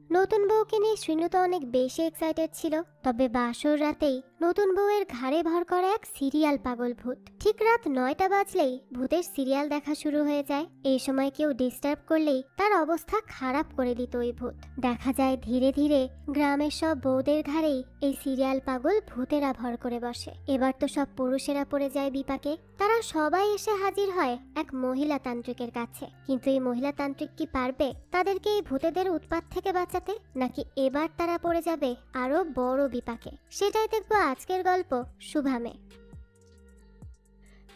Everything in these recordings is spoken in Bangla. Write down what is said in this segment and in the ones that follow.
নতুন বউকে নিয়ে শ্রীনু তো অনেক বেশি এক্সাইটেড ছিল। তবে বাসর রাতেই নতুন বউয়ের ঘাড়ে ভর করা এক সিরিয়াল পাগল ভূত। ঠিক রাত 9টা বাজলেই ভূতের সিরিয়াল দেখা শুরু হয়ে যায়। এই সময় কেউ ডিস্টার্ব করলেই তার অবস্থা খারাপ করে দিত ওই ভূত। দেখা যায় ধীরে ধীরে গ্রামের সব বউদের ঘাড়েই এই সিরিয়াল পাগল ভূতেরা ভর করে বসে। এবার তো সব পুরুষেরা পড়ে যায় বিপাকে। তারা সবাই এসে হাজির হয় এক মহিলা তান্ত্রিকের কাছে। কিন্তু এই মহিলা তান্ত্রিক কি পারবে তাদেরকে এই ভূতেদের উৎপাত থেকে বাঁচাতে, নাকি এবার তারা পড়ে যাবে আরো বড় বিপাকে? সেটাই দেখবো আজকের গল্প শুভামে।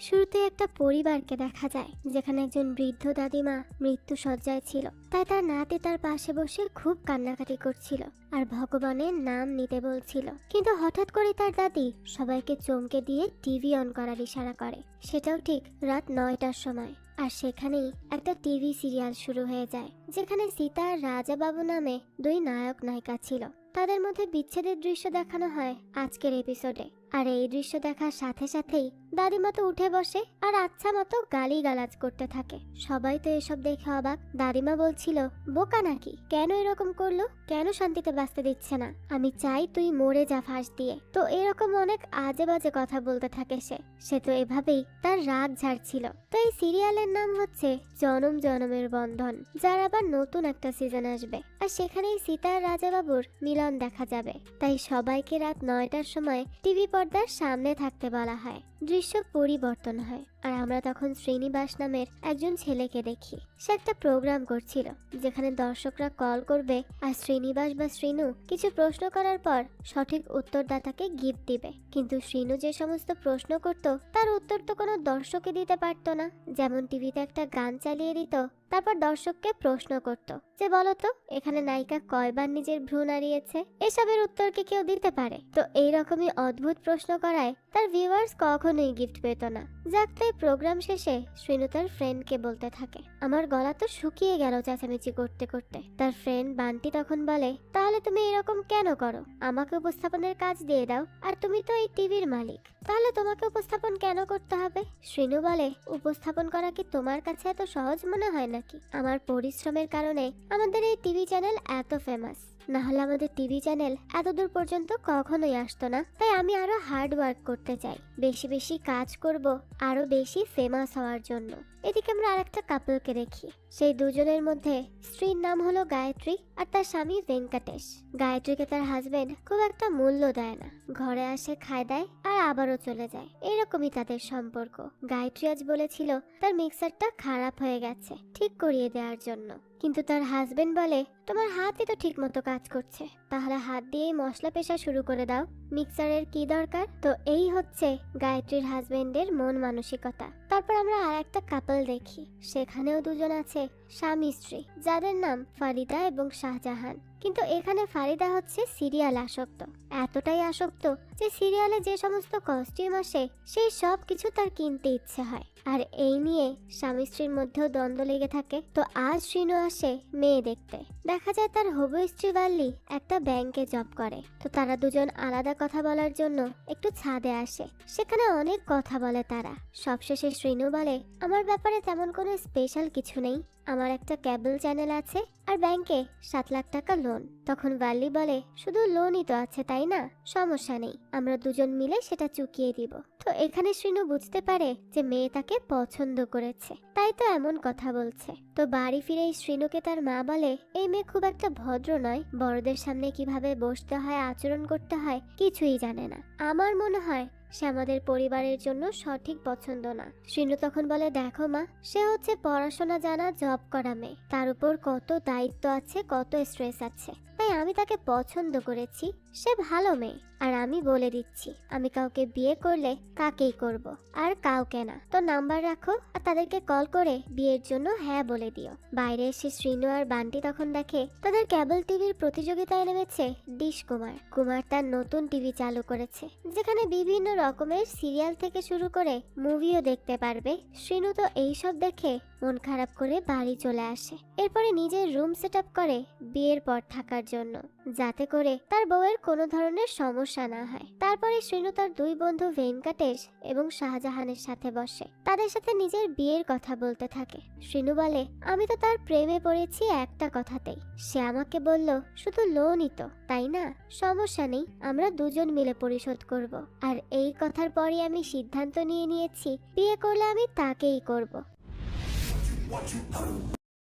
শুরুতে একটা পরিবারকে দেখা যায় যেখানে একজন বৃদ্ধ দাদিমা মৃত্যু শয্যায় ছিল। তাই তার নাতি তার পাশে বসে খুব কান্নাকাটি করছিল আর ভগবানের নাম নিতে বলছিল। কিন্তু হঠাৎ করে তার দাদি সবাইকে চমকে দিয়ে টিভি অন করার ইশারা করে। সেটাও ঠিক রাত 9টার সময়। আর সেখানেই একটা টিভি সিরিয়াল শুরু হয়ে যায় যেখানে সীতা আর রাজা বাবু নামে দুই নায়ক নায়িকা ছিল। তাদের মধ্যে বিচ্ছেদের দৃশ্য দেখানো হয় আজকের এপিসোডে। আর এই দৃশ্য দেখার সাথে সাথেই দাদিমা তো উঠে বসে আর আচ্ছা মতো গালিগালাজ করতে থাকে। সবাই তো এসব দেখে অবাক। দাদিমা বলছিল, বোকা নাকি, কেন এরকম করলো, কেন শান্তিতে বাঁচতে দিচ্ছে না, আমি চাই তুই মরে যা ফাঁস দিয়ে। তো এরকম অনেক আজে বাজে কথা বলতে থাকে সে তো এভাবেই তার রাগ ঝাড়ছিল। তো এই সিরিয়ালের নাম হচ্ছে জনম জনমের বন্ধন, যার আবার নতুন একটা সিজন আসবে। আর সেখানেই সীতা আর রাজা বাবুর মিলন দেখা যাবে। তাই সবাইকে রাত 9টার সময় টিভি পর্দার সামনে থাকতে বলা হয়। দৃশ্য পরিবর্তন হয় আর আমরা তখন শ্রীনিবাস নামের একজন ছেলেকে দেখি। সে একটা প্রোগ্রাম করছিল যেখানে দর্শকরা কল করবে আর শ্রীনিবাস বা শ্রীনু কিছু প্রশ্ন করার পর সঠিক উত্তরদাতাকে গিফট দিবে। কিন্তু শ্রীনু যে সমস্ত প্রশ্ন করত তার উত্তর তো কোনো দর্শকই দিতে পারতো না। যেমন টিভিতে একটা গান চালিয়ে দিত, তারপর দর্শককে প্রশ্ন করত যে বলতো এখানে নায়িকা কয়বার নিজের ভ্রু নাড়িয়েছে। এসবের উত্তর কি কেউ দিতে পারে? তো এইরকমই অদ্ভুত প্রশ্ন করায় তার ভিউয়ার্স কখনোই গিফট পেত না। যাক, তাই প্রোগ্রাম শেষে শ্রীনু তার ফ্রেন্ডকে বলতে থাকে, আমার গলা তো শুকিয়ে গেল চেঁচামেচি করতে করতে। তার ফ্রেন্ড বান্টি তখন বলে, তাহলে তুমি এরকম কেন করো, আমাকে উপস্থাপনের কাজ দিয়ে দাও, আর তুমি তো এই টিভির মালিক, তাহলে তোমাকে উপস্থাপন কেন করতে হবে? শ্রীনু বলে, উপস্থাপন করা কি তোমার কাছে এত সহজ মনে হয় নাকি? আমার পরিশ্রমের কারণে আমাদের এই টিভি চ্যানেল এত ফেমাস, না হলে আমাদের টিভি চ্যানেল এতদূর পর্যন্ত কখনোই আসতো না। তাই আমি আরো হার্ড ওয়ার্ক করতে চাই, বেশি বেশি কাজ করব আরো বেশি ফেমাস হওয়ার জন্য। এদিকে আমরা আরেকটা কাপলকে দেখি। সেই দুজনের মধ্যে স্ত্রীর নাম হলো গায়ত্রী আর তার স্বামী ভেঙ্কটেশ। গায়ত্রীকে তার হাজবেন্ড খুব একটা মূল্য দেয় না, ঘরে আসে খায় দেয় আর আবারও চলে যায়, এরকমই তাদের সম্পর্ক। গায়ত্রী আজ বলেছিল তার মিক্সারটা খারাপ হয়ে গেছে, ঠিক করিয়ে দেওয়ার জন্য। কিন্তু তার হাজবেন্ড বলে, তোমার হাতই তো ঠিক মতো কাজ করছে, তাহলে হাত দিয়েই মশলা পেশা শুরু করে দাও, মিক্সারের কি দরকার? তো এই হচ্ছে গায়ত্রীর হাজবেন্ডের মন মানসিকতা। তারপর আমরা আর একটা কাপল দেখি। সেখানেও দুজন আছে স্বামী স্ত্রী, যাদের নাম ফারিদা এবং শাহজাহান। কিন্তু এখানে ফারিদা হচ্ছে সিরিয়াল আসক্ত, এতটাই আসক্ত যে সিরিয়ালে যে সমস্ত কস্টিউম আসে সেই সব কিছু তার কিনতে ইচ্ছে হয়। আর এই নিয়ে স্বামী স্ত্রীর মধ্যেও দ্বন্দ্ব লেগে থাকে। তো আজ শ্রীনু আসে মেয়ে দেখতে। দেখা যায় তার হবু স্ত্রী বাল্লি একটা ব্যাংকে জব করে। তো তারা দুজন আলাদা কথা বলার জন্য একটু ছাদে আসে। সেখানে অনেক কথা বলে তারা। সবশেষে শ্রীনু বলে, আমার ব্যাপারে তেমন কোনো স্পেশাল কিছু নেই, আমার একটা কেবল চ্যানেল আছে আর ব্যাংকে 7 লাখ টাকা লোন। তখন বাল্লি বলে, শুধু লোনই তো আছে তাই না, সমস্যা নেই, আমরা দুজন মিলে সেটা চুকিয়ে দিব। তো এখানে শ্রীনু বুঝতে পারে যে মেয়ে তাকে পছন্দ করেছে, তাই তো এমন কথা বলছে। তো বাড়ি ফিরে শ্রীনুকে তার মা বলে, এই মেয়ে খুব একটা ভদ্র নয়, বড়দের সামনে কিভাবে বসতে হয়, আচরণ করতে হয় কিছুই জানে না, আমার মনে হয় সে আমাদের পরিবারের জন্য সঠিক পছন্দ না। শ্রীনু তখন বলে, দেখো মা, সে হচ্ছে পড়াশোনা জানা জব করা মেয়ে, তার উপর কত দায়িত্ব আছে, কত স্ট্রেস আছে, তাই আমি তাকে পছন্দ করেছি, সে ভালো মেয়ে। আর আমি বলে দিচ্ছি, আমি কাউকে বিয়ে করলে তাকেই করব, আর কাউকে না। তো নাম্বার রাখো আর তাদেরকে কল করে বিয়ের জন্য হ্যাঁ বলে দিও। বাইরে এসে শ্রীনু আর বান্টি তখন দেখে তাদের কেবল টিভির প্রতিযোগিতায় নেমেছে ডিশ কুমার। কুমার তার নতুন টিভি চালু করেছে যেখানে বিভিন্ন রকমের সিরিয়াল থেকে শুরু করে মুভিও দেখতে পারবে। শ্রীনু তো এইসব দেখে মন খারাপ করে বাড়ি চলে আসে। এরপরে নিজের রুম সেট আপ করে বিয়ের পর থাকার জন্য, যাতে করে তার বউয়ের কোনো ধরনের সমস্যা না হয়। তারপরে শ্রীনু তার দুই বন্ধু ভেঙ্কটেশ এবং শাহজাহানের সাথে বসে, তাদের সাথে নিজের বিয়ের কথা বলতে থাকে। শ্রীনু বলে, আমি তো তার প্রেমে পড়েছি একটা কথাতেই। সে আমাকে বলল শুধু লোনই তো, তাই না? সমস্যা নেই, আমরা দুজন মিলে পরিশোধ করব। আর এই কথার পরই আমি সিদ্ধান্ত নিয়েছি বিয়ে করলে আমি তাকেই করব।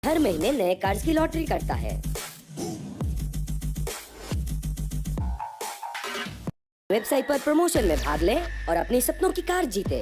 हर महीने नए कार्स की लॉटरी करता है। वेबसाइट पर प्रमोशन में भाग ले और अपने सपनों की कार जीते।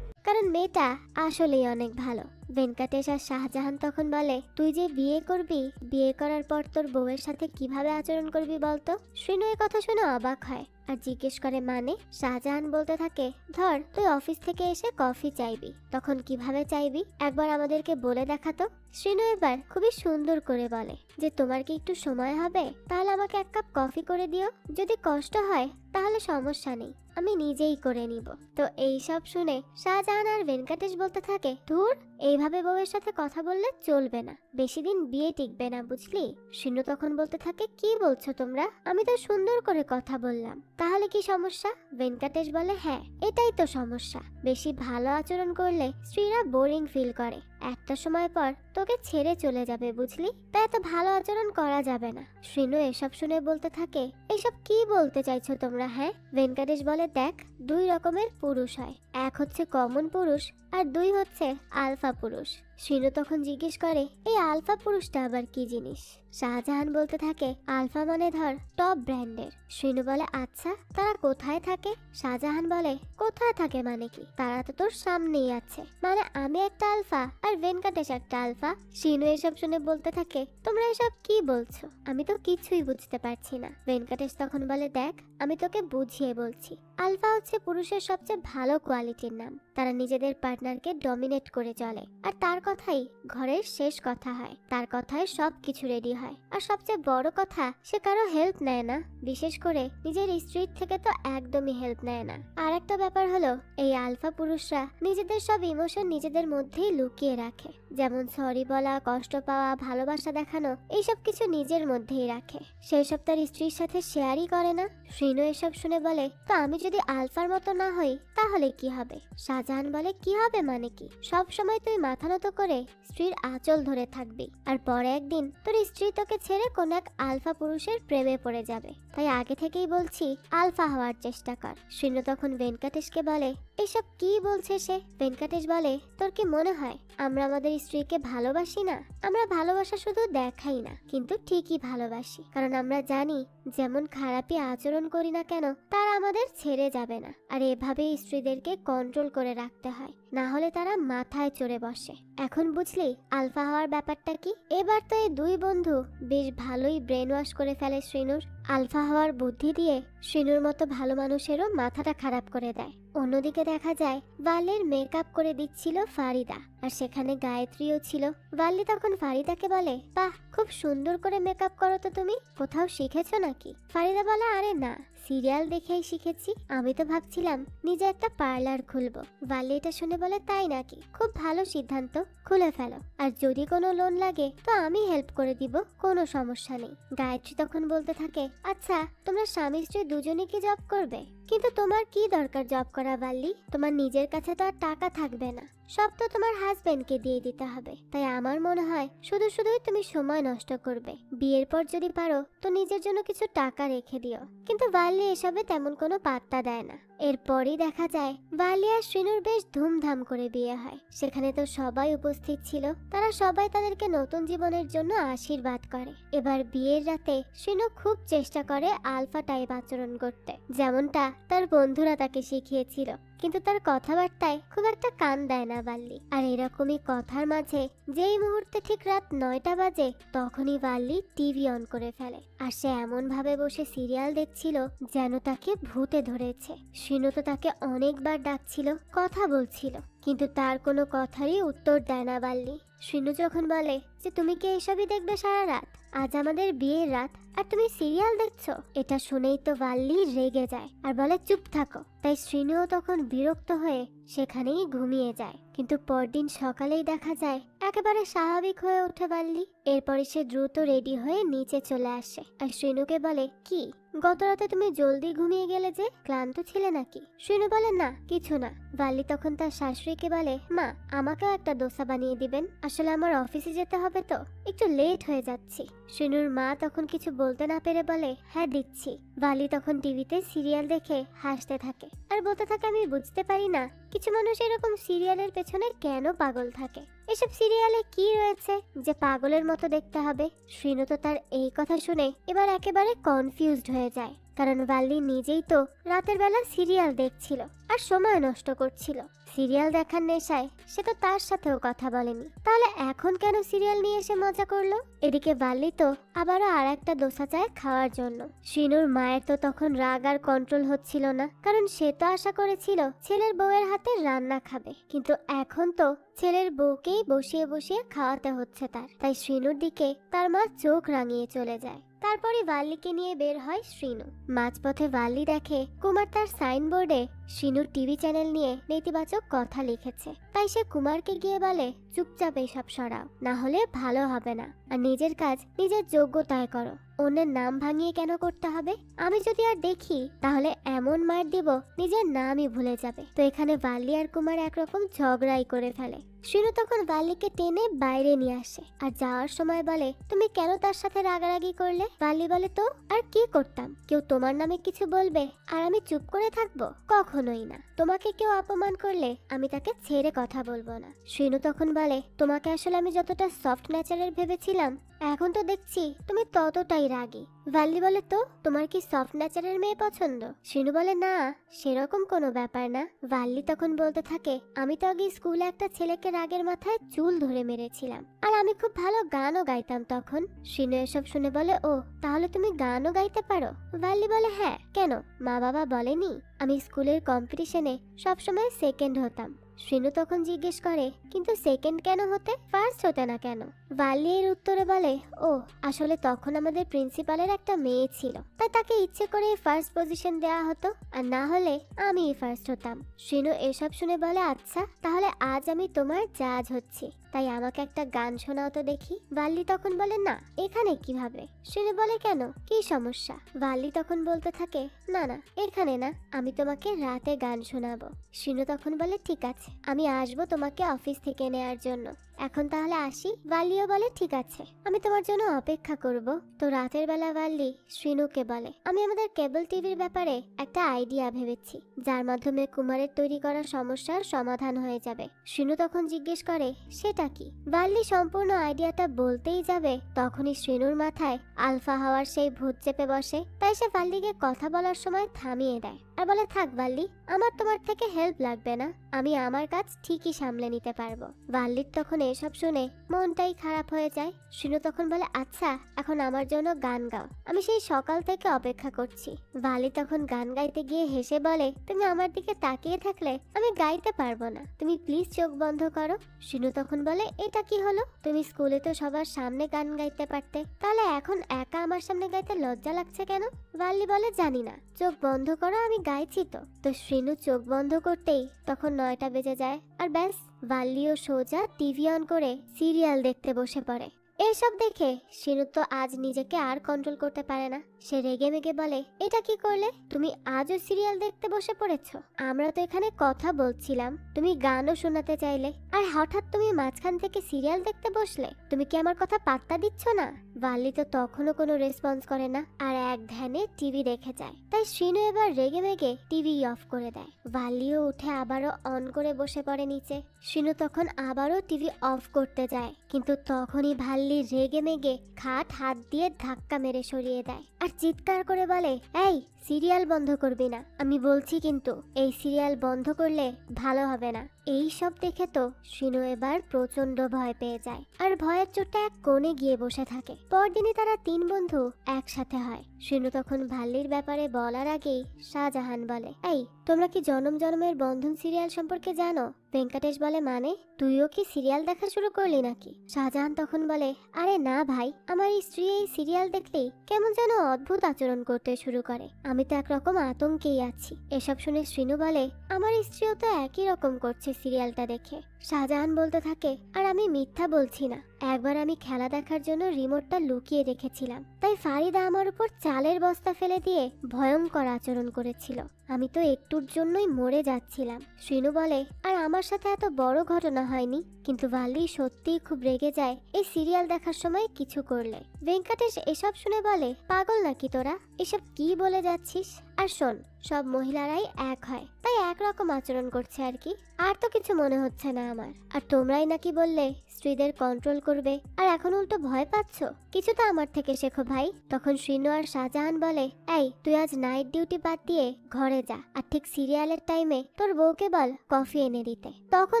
কারণ মেয়েটা আসলেই অনেক ভালো। ভেঙ্কটেশ আর শাহজাহান তখন বলে, তুই যে বিয়ে করবি, বিয়ে করার পর তোর বউয়ের সাথে কিভাবে আচরণ করবি বলতো? শ্রীনু এই কথা শুনে অবাক হয় আর জিজ্ঞেস করে, মানে? শাহজাহান বলতে থাকে, ধর তুই অফিস থেকে এসে কফি চাইবি, তখন কিভাবে চাইবি একবার আমাদেরকে বলে দেখাতো। শ্রীনু এবার খুবই সুন্দর করে বলে যে, তোমার কি একটু সময় হবে? তাহলে আমাকে এক কাপ কফি করে দিও। যদি কষ্ট হয় তাহলে সমস্যা নেই, আমি নিজেই করে নিব। তো এই সব শুনে শাহজাহান আর ভেঙ্কটেশ বলতে থাকে, ধুর, এইভাবে বউয়ের সাথে কথা বললে চলবে না, বেশি দিন বিয়ে টিকবে না, বুঝলি? শ্রীনু তখন বলতে থাকে, কি বলছো তোমরা? আমি তো সুন্দর করে কথা বললাম, তাহলে কি সমস্যা? ভেঙ্কটেশ বলে, হ্যাঁ এটাই তো সমস্যা। বেশি ভালো আচরণ করলে স্ত্রীরা বোরিং ফিল করে, একটা সময় পর তোকে ছেড়ে চলে যাবে, বুঝলি? তাই এত ভালো আচরণ করা যাবে না। শ্রীনু এসব শুনে বলতে থাকে, এইসব কি বলতে চাইছো তোমরা? হ্যাঁ? ভেঙ্কটেশ বলে, দেখ, দুই রকমের পুরুষ হয়, এক হচ্ছে কমন পুরুষ আর দুই হচ্ছে আলফা পুরুষ। শ্রীনু তখন জিজ্ঞেস করে, এই আলফা পুরুষটা আবার কি জিনিস? শাহজাহান বলতে থাকে, আলফা মানে ধর টপ ব্র্যান্ডের। শ্রীনু বলে, আচ্ছা তারা কোথায় থাকে? শাহজাহান বলে, কোথায় থাকে মানে কি, তারা তো তোর সামনেই আছে। মানে আমি একটা আলফা আর ভেঙ্কটেশ একটা আলফা? শ্রীনু এসব শুনে বলতে থাকে, তোমরা এসব কি বলছো? আমি তো কিছুই বুঝতে পারছি না। ভেঙ্কটেশ তখন বলে, দেখ আমি তোকে বুঝিয়ে বলছি। আলফা হচ্ছে পুরুষের সবচেয়ে ভালো কোয়ালিটির নাম। তারা নিজেদের পার্টনারকে ডমিনেট করে চলে, আর তার কথাই ঘরের শেষ কথা হয়, তার কথায় সব কিছু রেডি হয়। আর সবচেয়ে বড় কথা, সে কারো হেল্প নেয় না, বিশেষ করে নিজের স্ত্রীর থেকে তো একদমই হেল্প নেয় না। আর একটা ব্যাপার হলো, এই আলফা পুরুষরা নিজেদের সব ইমোশন নিজেদের মধ্যেই লুকিয়ে রাখে, যেমন সরি বলা, কষ্ট পাওয়া, ভালোবাসা দেখানো, এইসব কিছু নিজের মধ্যেই রাখে, সেই সব তার স্ত্রীর সাথে শেয়ারই করে না। শ্রীনু এসব শুনে বলে, তো আমি যদি আলফার মতো না হই তাহলে কি হবে? শাহজাহান বলে, কি হবে মানে কি? সব সময় তুই মাথা নত করে স্ত্রীর আঁচল ধরে থাকবি, আর পরে একদিন তোর স্ত্রী তোকে ছেড়ে কোন এক আলফা পুরুষের প্রেমে পড়ে যাবে। তাই আগে থেকেই বলছি, আলফা হওয়ার চেষ্টা কর। শ্রীনু তখন ভেঙ্কটেশকে বলে, এসব কি বলছে সে? ভেঙ্কটেশ বলে, তোর কি মনে হয় আমরা আমাদের স্ত্রীকে ভালোবাসি না? আমরা ভালোবাসা শুধু দেখাই না, কিন্তু ঠিকই ভালোবাসি, কারণ আমরা জানি যেমন খারাপই আচরণ করি না কেন তারা আমাদের ছেড়ে যাবে না। আর এভাবেই স্ত্রীদেরকে কন্ট্রোল করে রাখতে হয়, না হলে তারা মাথায় চড়ে বসে। এখন বুঝলি আলফা হওয়ার ব্যাপারটা কি? এবার তো এই দুই বন্ধু বেশ ভালোই ব্রেন ওয়াশ করে ফেলে শ্রীনুর। আলফা হওয়ার বুদ্ধি দিয়ে শ্রীনুর মতো ভালো মানুষেরও মাথাটা খারাপ করে দেয়। অন্যদিকে দেখা যায় ওয়াল্লির মেকআপ করে দিচ্ছিল ফারিদা, আর সেখানে গায়ত্রীও ছিল। ওয়াল্লি তখন ফারিদাকে বলে, বাহ, খুব সুন্দর করে মেকআপ করো তো তুমি, কোথাও শিখেছো নাকি? ফারিদা বলে, আরে না, সিরিয়াল দেখেই শিখেছি। আমি তো ভাবছিলাম নিজে একটা পার্লার খুলবো। ওয়াল্লি এটা শুনে বলে, তাই নাকি? খুব ভালো সিদ্ধান্ত, খুলে ফেলো। আর যদি কোনো লোন লাগে তো আমি হেল্প করে দিব, কোনো সমস্যা নেই। গায়ত্রী তখন বলতে থাকে, আচ্ছা তোমরা স্বামী স্ত্রী দুজনে কি জব করবে? কিন্তু তোমার কি দরকার জব করা ওয়াল্লি? তোমার নিজের কাছে তো আর টাকা থাকবে না, সব তো তোমার হাজবেন্ডকে দিয়ে দিতে হবে। তাই আমার মনে হয় শুধুই তুমি সময় নষ্ট করবে। বিয়ের পর যদি পারো তো নিজের জন্য কিছু টাকা রেখে দিও। কিন্তু ওয়াল্লি এসবে তেমন কোনো পাত্তা দেয় না। এরপরই দেখা যায় ওয়াল্লি আর শ্রীনুর বেশ ধুমধাম করে বিয়ে হয়। সেখানে তো সবাই উপস্থিত ছিল, তারা সবাই তাদেরকে নতুন জীবনের জন্য আশীর্বাদ করে। এবার বিয়ের রাতে শ্রীনু খুব চেষ্টা করে আলফা টাইপ আচরণ করতে, যেমনটা তার বন্ধুরা তাকে শিখিয়েছিল, কিন্তু তার কথাবার্তায় খুব একটা কান দেয় না ওয়াল্লি। আর এরকমই কথার মাঝে যেই মুহূর্তে ঠিক রাত 9টা বাজে, তখনই ওয়াল্লি টিভি অন করে ফেলে। আর সে এমন ভাবে বসে সিরিয়াল দেখছিল যেন তাকে ভূতে ধরেছে। শ্রীনু তো তাকে অনেকবার ডাকছিল, কথা বলছিল, কিন্তু তার কোনো কথারই উত্তর দেয় না ওয়াল্লি। শ্রীনু যখন বলে যে, তুমি কি এসবই দেখবে সারা রাত? আজ আমাদের বিয়ের রাত আর তুমি সিরিয়াল দেখছো? এটা শুনেই তো ওয়াল্লি রেগে যায় আর বলে, চুপ থাকো। তাই শ্রীনুও তখন বিরক্ত হয়ে সেখানেই ঘুমিয়ে যায়। কিন্তু পরদিন সকালেই দেখা যায় একেবারে স্বাভাবিক হয়ে ওঠে বাল্লি। এরপরে সে দ্রুত রেডি হয়ে নিচে চলে আসে আর শ্রীনুকে বলে, কি গত রাতে তুমি জলদি ঘুমিয়ে গেলে যে, ক্লান্ত ছিলে নাকি? শ্রীনু বলে, না কিছু না। বাল্লি তখন তার শাশুড়িকে বলে, মা আমাকেও একটা দোসা বানিয়ে দিবেন, আসলে আমার অফিসে যেতে হবে তো, একটু লেট হয়ে যাচ্ছি। শ্রীনুর মা তখন কিছু বলতে না পেরে বলে, হ্যাঁ দিচ্ছি। বাল্লি তখন টিভিতে সিরিয়াল দেখে হাসতে থাকে আর বলতে থাকে, আমি বুঝতে পারি না কিছু মানুষ এরকম সিরিয়ালের পেছনে কেন পাগল থাকে। এসব সিরিয়ালে কি রয়েছে যে পাগলের মতো দেখতে হবে? শ্রীনু তো তার এই কথা শুনে এবার একেবারে কনফিউজড হয়ে যায়, কারণ বাল্লি নিজেই তো রাতের বেলা সিরিয়াল দেখছিল আর সময় নষ্ট করছিল। সিরিয়াল দেখার নেশায় সে তো তার সাথেও কথা বলেনি, তাহলে এখন কেন সিরিয়াল নিয়ে এসে মজা করলো? এদিকে বাল্লি তো আবারও আর একটা দোসা চায় খাওয়ার জন্য। শ্রীনুর মায়ের তো তখন রাগ আর কন্ট্রোল হচ্ছিল না, কারণ সে তো আশা করেছিল ছেলের বউয়ের হাতে রান্না খাবে, কিন্তু এখন তো ছেলের বউকেই বসিয়ে বসিয়ে খাওয়াতে হচ্ছে তার। তাই শ্রীনুর দিকে তার মা চোখ রাঙিয়ে চলে যায়। তারপরে বাল্লিকে নিয়ে বের হয় শ্রীনু। মাঝপথে বাল্লি দেখে কুমার তার সাইনবোর্ডে শ্রীনুর টিভি চ্যানেল নিয়ে নেতিবাচক কথা লিখেছে। তাই সে কুমারকে গিয়ে বলে, চুপচাপ এসব সরাও, না হলে ভালো হবে না, আর নিজের কাজ নিজের যোগ্যতায় করো, অন্যের নাম ভাঙিয়ে কেন করতে হবে? আমি যদি আর দেখি তাহলে এমন মার দিব নিজের নামই ভুলে যাবে। তো এখানে বাল্লি আর কুমার একরকম ঝগড়াই করে ফেলে। শ্রীনু তখন বাল্লিকে টেনে বাইরে নিয়ে আসে আর যাওয়ার সময় বলে, তুমি কেন তার সাথে রাগারাগি করলে? বাল্লি বলে, তো আর কি করতাম? কেউ তোমার নামে কিছু বলবে আর আমি চুপ করে থাকবো? কখনোই না। তোমাকে কেউ অপমান করলে আমি তাকে ছেড়ে কথা বলবো না। শ্রীনু তখন বলে, তোমাকে আসলে আমি যতটা সফট নেচারের ভেবেছিলাম, এখন তো দেখছি তুমি ততটাই রাগী। বাল্লি বলে, তো তোমার কি সফট নেচারের মেয়ে পছন্দ? শ্রীনু বলে, না সেরকম কোনো ব্যাপার না। বাল্লি তখন বলতে থাকে, আমি তো আগে স্কুলে একটা ছেলেকে রাগের মাথায় চুল ধরে মেরেছিলাম, আর আমি খুব ভালো গানও গাইতাম তখন। শ্রীনু এসব শুনে বলে, ও তাহলে তুমি গানও গাইতে পারো? বাল্লি বলে, হ্যাঁ। কেন, মা বাবা বলেনি আমি স্কুলের কম্পিটিশনে সবসময় সেকেন্ড হতাম? শ্রীনু তখন জিজ্ঞেস করে, কিন্তু সেকেন্ড কেন হতে, ফার্স্ট হতে না কেন? বাল্লি এর উত্তরে বলে, ও আসলে তখন আমাদের প্রিন্সিপালের একটা মেয়ে ছিল, তাই তাকে ইচ্ছে করে ফার্স্ট পজিশন দেওয়া হতো, আর না হলে আমি ফার্স্ট হতাম। শ্রীনু এসব শুনে বলে, আচ্ছা তাহলে আজ আমি তোমার জাজ হচ্ছি, তাই আমাকে একটা গান শোনাও তো দেখি। বাল্লি তখন বলে, না এখানে কিভাবে? শ্রীনু বলে, কেন, কি সমস্যা? বাল্লি তখন বলতে থাকে, না না এখানে না, আমি তোমাকে রাতে গান শোনাবো। শ্রীনু তখন বলে, ঠিক আছে আমি আসবো তোমাকে অফিস থেকে নেয়ার জন্য, এখন তাহলে আসি। বাল্লিও বলে, ঠিক আছে আমি তোমার জন্য অপেক্ষা করব। তো রাতের বেলা বাল্লি শ্রীনুকে বলে, আমি আমাদের কেবল টিভির ব্যাপারে একটা আইডিয়া ভেবেছি, যার মাধ্যমে কুমারের তৈরি করা সমস্যার সমাধান হয়ে যাবে। শ্রীনু তখন জিজ্ঞেস করে, সেটা কি? বাল্লি সম্পূর্ণ আইডিয়াটা বলতেই যাবে, তখনই শ্রীনুর মাথায় আলফা হওয়ার সেই ভূত চেপে বসে। তাই সে বাল্লিকে কথা বলার সময় থামিয়ে দেয় আর বলে, থাক বাল্লি, আমার তোমার থেকে হেল্প লাগবে না, আমি আমার কাজ ঠিকই সামলে নিতে পারবো। বাল্লির তখন এসব শুনে মনটাই খারাপ হয়ে যায়। শ্রীনু তখন বলে, আচ্ছা এখন আমার জন্য গান গাও, আমি সেই সকাল থেকে অপেক্ষা করছি। বাল্লি তখন গান গাইতে গিয়ে হেসে বলে, তুমি আমার দিকে তাকিয়ে থাকলে আমি গাইতে পারবো না, তুমি প্লিজ চোখ বন্ধ করো। শ্রীনু তখন বলে, এটা কি হলো? তুমি স্কুলে তো সবার সামনে গান গাইতে পারতে, তাহলে এখন একা আমার সামনে গাইতে লজ্জা লাগছে কেন? বাল্লি বলে, জানি না, চোখ বন্ধ করো, আমি গাইছি তো। তো শ্রীনু চোখ বন্ধ করতেই তখন 9টা বেজে যায় আর ব্যাস, বাল্লিও সোজা টিভি অন করে সিরিয়াল দেখতে বসে পড়ে। এসব দেখে শ্রীনু তো আজ নিজেকে আর কন্ট্রোল করতে পারে না। সে রেগে মেগে বলে, এটা কি করলে? তুমি আজও সিরিয়াল দেখতে বসে পড়েছো? আমরা তো এখানে কথা বলছিলাম, তুমি গানও শোনাতে চাইলে, আর হঠাৎ তুমি মাঝখান থেকে সিরিয়াল দেখতে বসলে। তুমি কি আমার কথা পাত্তা দিচ্ছ না? বাল্লি তো তখনও কোনো রেসপন্স করে না আর এক ধ্যানে টিভি দেখে যায়। তাই শ্রীনু এবার রেগে মেগে টিভি অফ করে দেয়। বাল্লিও উঠে আবারও অন করে বসে পড়ে নিচে। শ্রীনু তখন আবারও টিভি অফ করতে যায়, কিন্তু তখনই বাল্লি রেগে মেগে খাট হাত দিয়ে ধাক্কা মেরে সরিয়ে দেয় আর চিৎকার করে বলে, এই সিরিয়াল বন্ধ করবি না, আমি বলছি কিন্তু এই সিরিয়াল বন্ধ করলে ভালো হবে না। এই সব দেখে তো শ্রীনু এবার প্রচন্ড ভয় পেয়ে যায় আর ভয়ের চোটে এক কোণে গিয়ে বসে থাকে। পরদিনই তারা 3 বন্ধু একসাথে হয়। শ্রীনু তখন ভাল্লির ব্যাপারে বলার আগেই শাহজাহান বলে, এই তোমরা কি জনম জনমের বন্ধন সিরিয়াল সম্পর্কে জানো? ভেঙ্কটেশ বলে, মানে তুইও কি সিরিয়াল দেখা শুরু করলি নাকি? শাহজাহান তখন বলে, আরে না ভাই, আমার স্ত্রী এই সিরিয়াল দেখলেই কেমন যেন অদ্ভুত আচরণ করতে শুরু করে, আমি তো একরকম আতঙ্কেই আছি। এসব শুনে শ্রীনু বলে, আমার স্ত্রীও তো একই রকম করছে সিরিয়ালটা দেখে। শাহজাহান বলতে থাকে, আর আমি মিথ্যা বলছি না, একবার আমি খেলা দেখার জন্য রিমোটটা লুকিয়ে রেখেছিলাম, তাই ফারিদা আমার উপর চালের বস্তা ফেলে দিয়ে ভয়ঙ্কর আচরণ করেছিল। আমি তো একটুর জন্যই মরে যাচ্ছিলাম। শ্রীনু বলে, আর আমার সাথে এত বড় ঘটনা হয়নি, কিন্তু ভাল্লি সত্যিই খুব রেগে যায় এই সিরিয়াল দেখার সময় কিছু করলে। ভেঙ্কটেশ এসব শুনে বলে, পাগল নাকি তোরা, এসব কি বলে যাচ্ছিস? আর শোন, সব মহিলারাই এক হয়, তাই একরকম আচরণ করছে আর কি, আর তো কিছু মনে হচ্ছে না আমার। আর তোমরাই নাকি বললে স্ত্রীদের কন্ট্রোল করবে, আর এখন উল্টো ভয় পাচ্ছ। কিছু তো আমার থেকে শেখো ভাই। তখন শ্রীনু আর শাহজাহান বলে, এই তুই আজ নাইট ডিউটি বাদ দিয়ে ঘরে যা, আর ঠিক সিরিয়ালের টাইমে তোর বউকে বল কফি এনে দিতে, তখন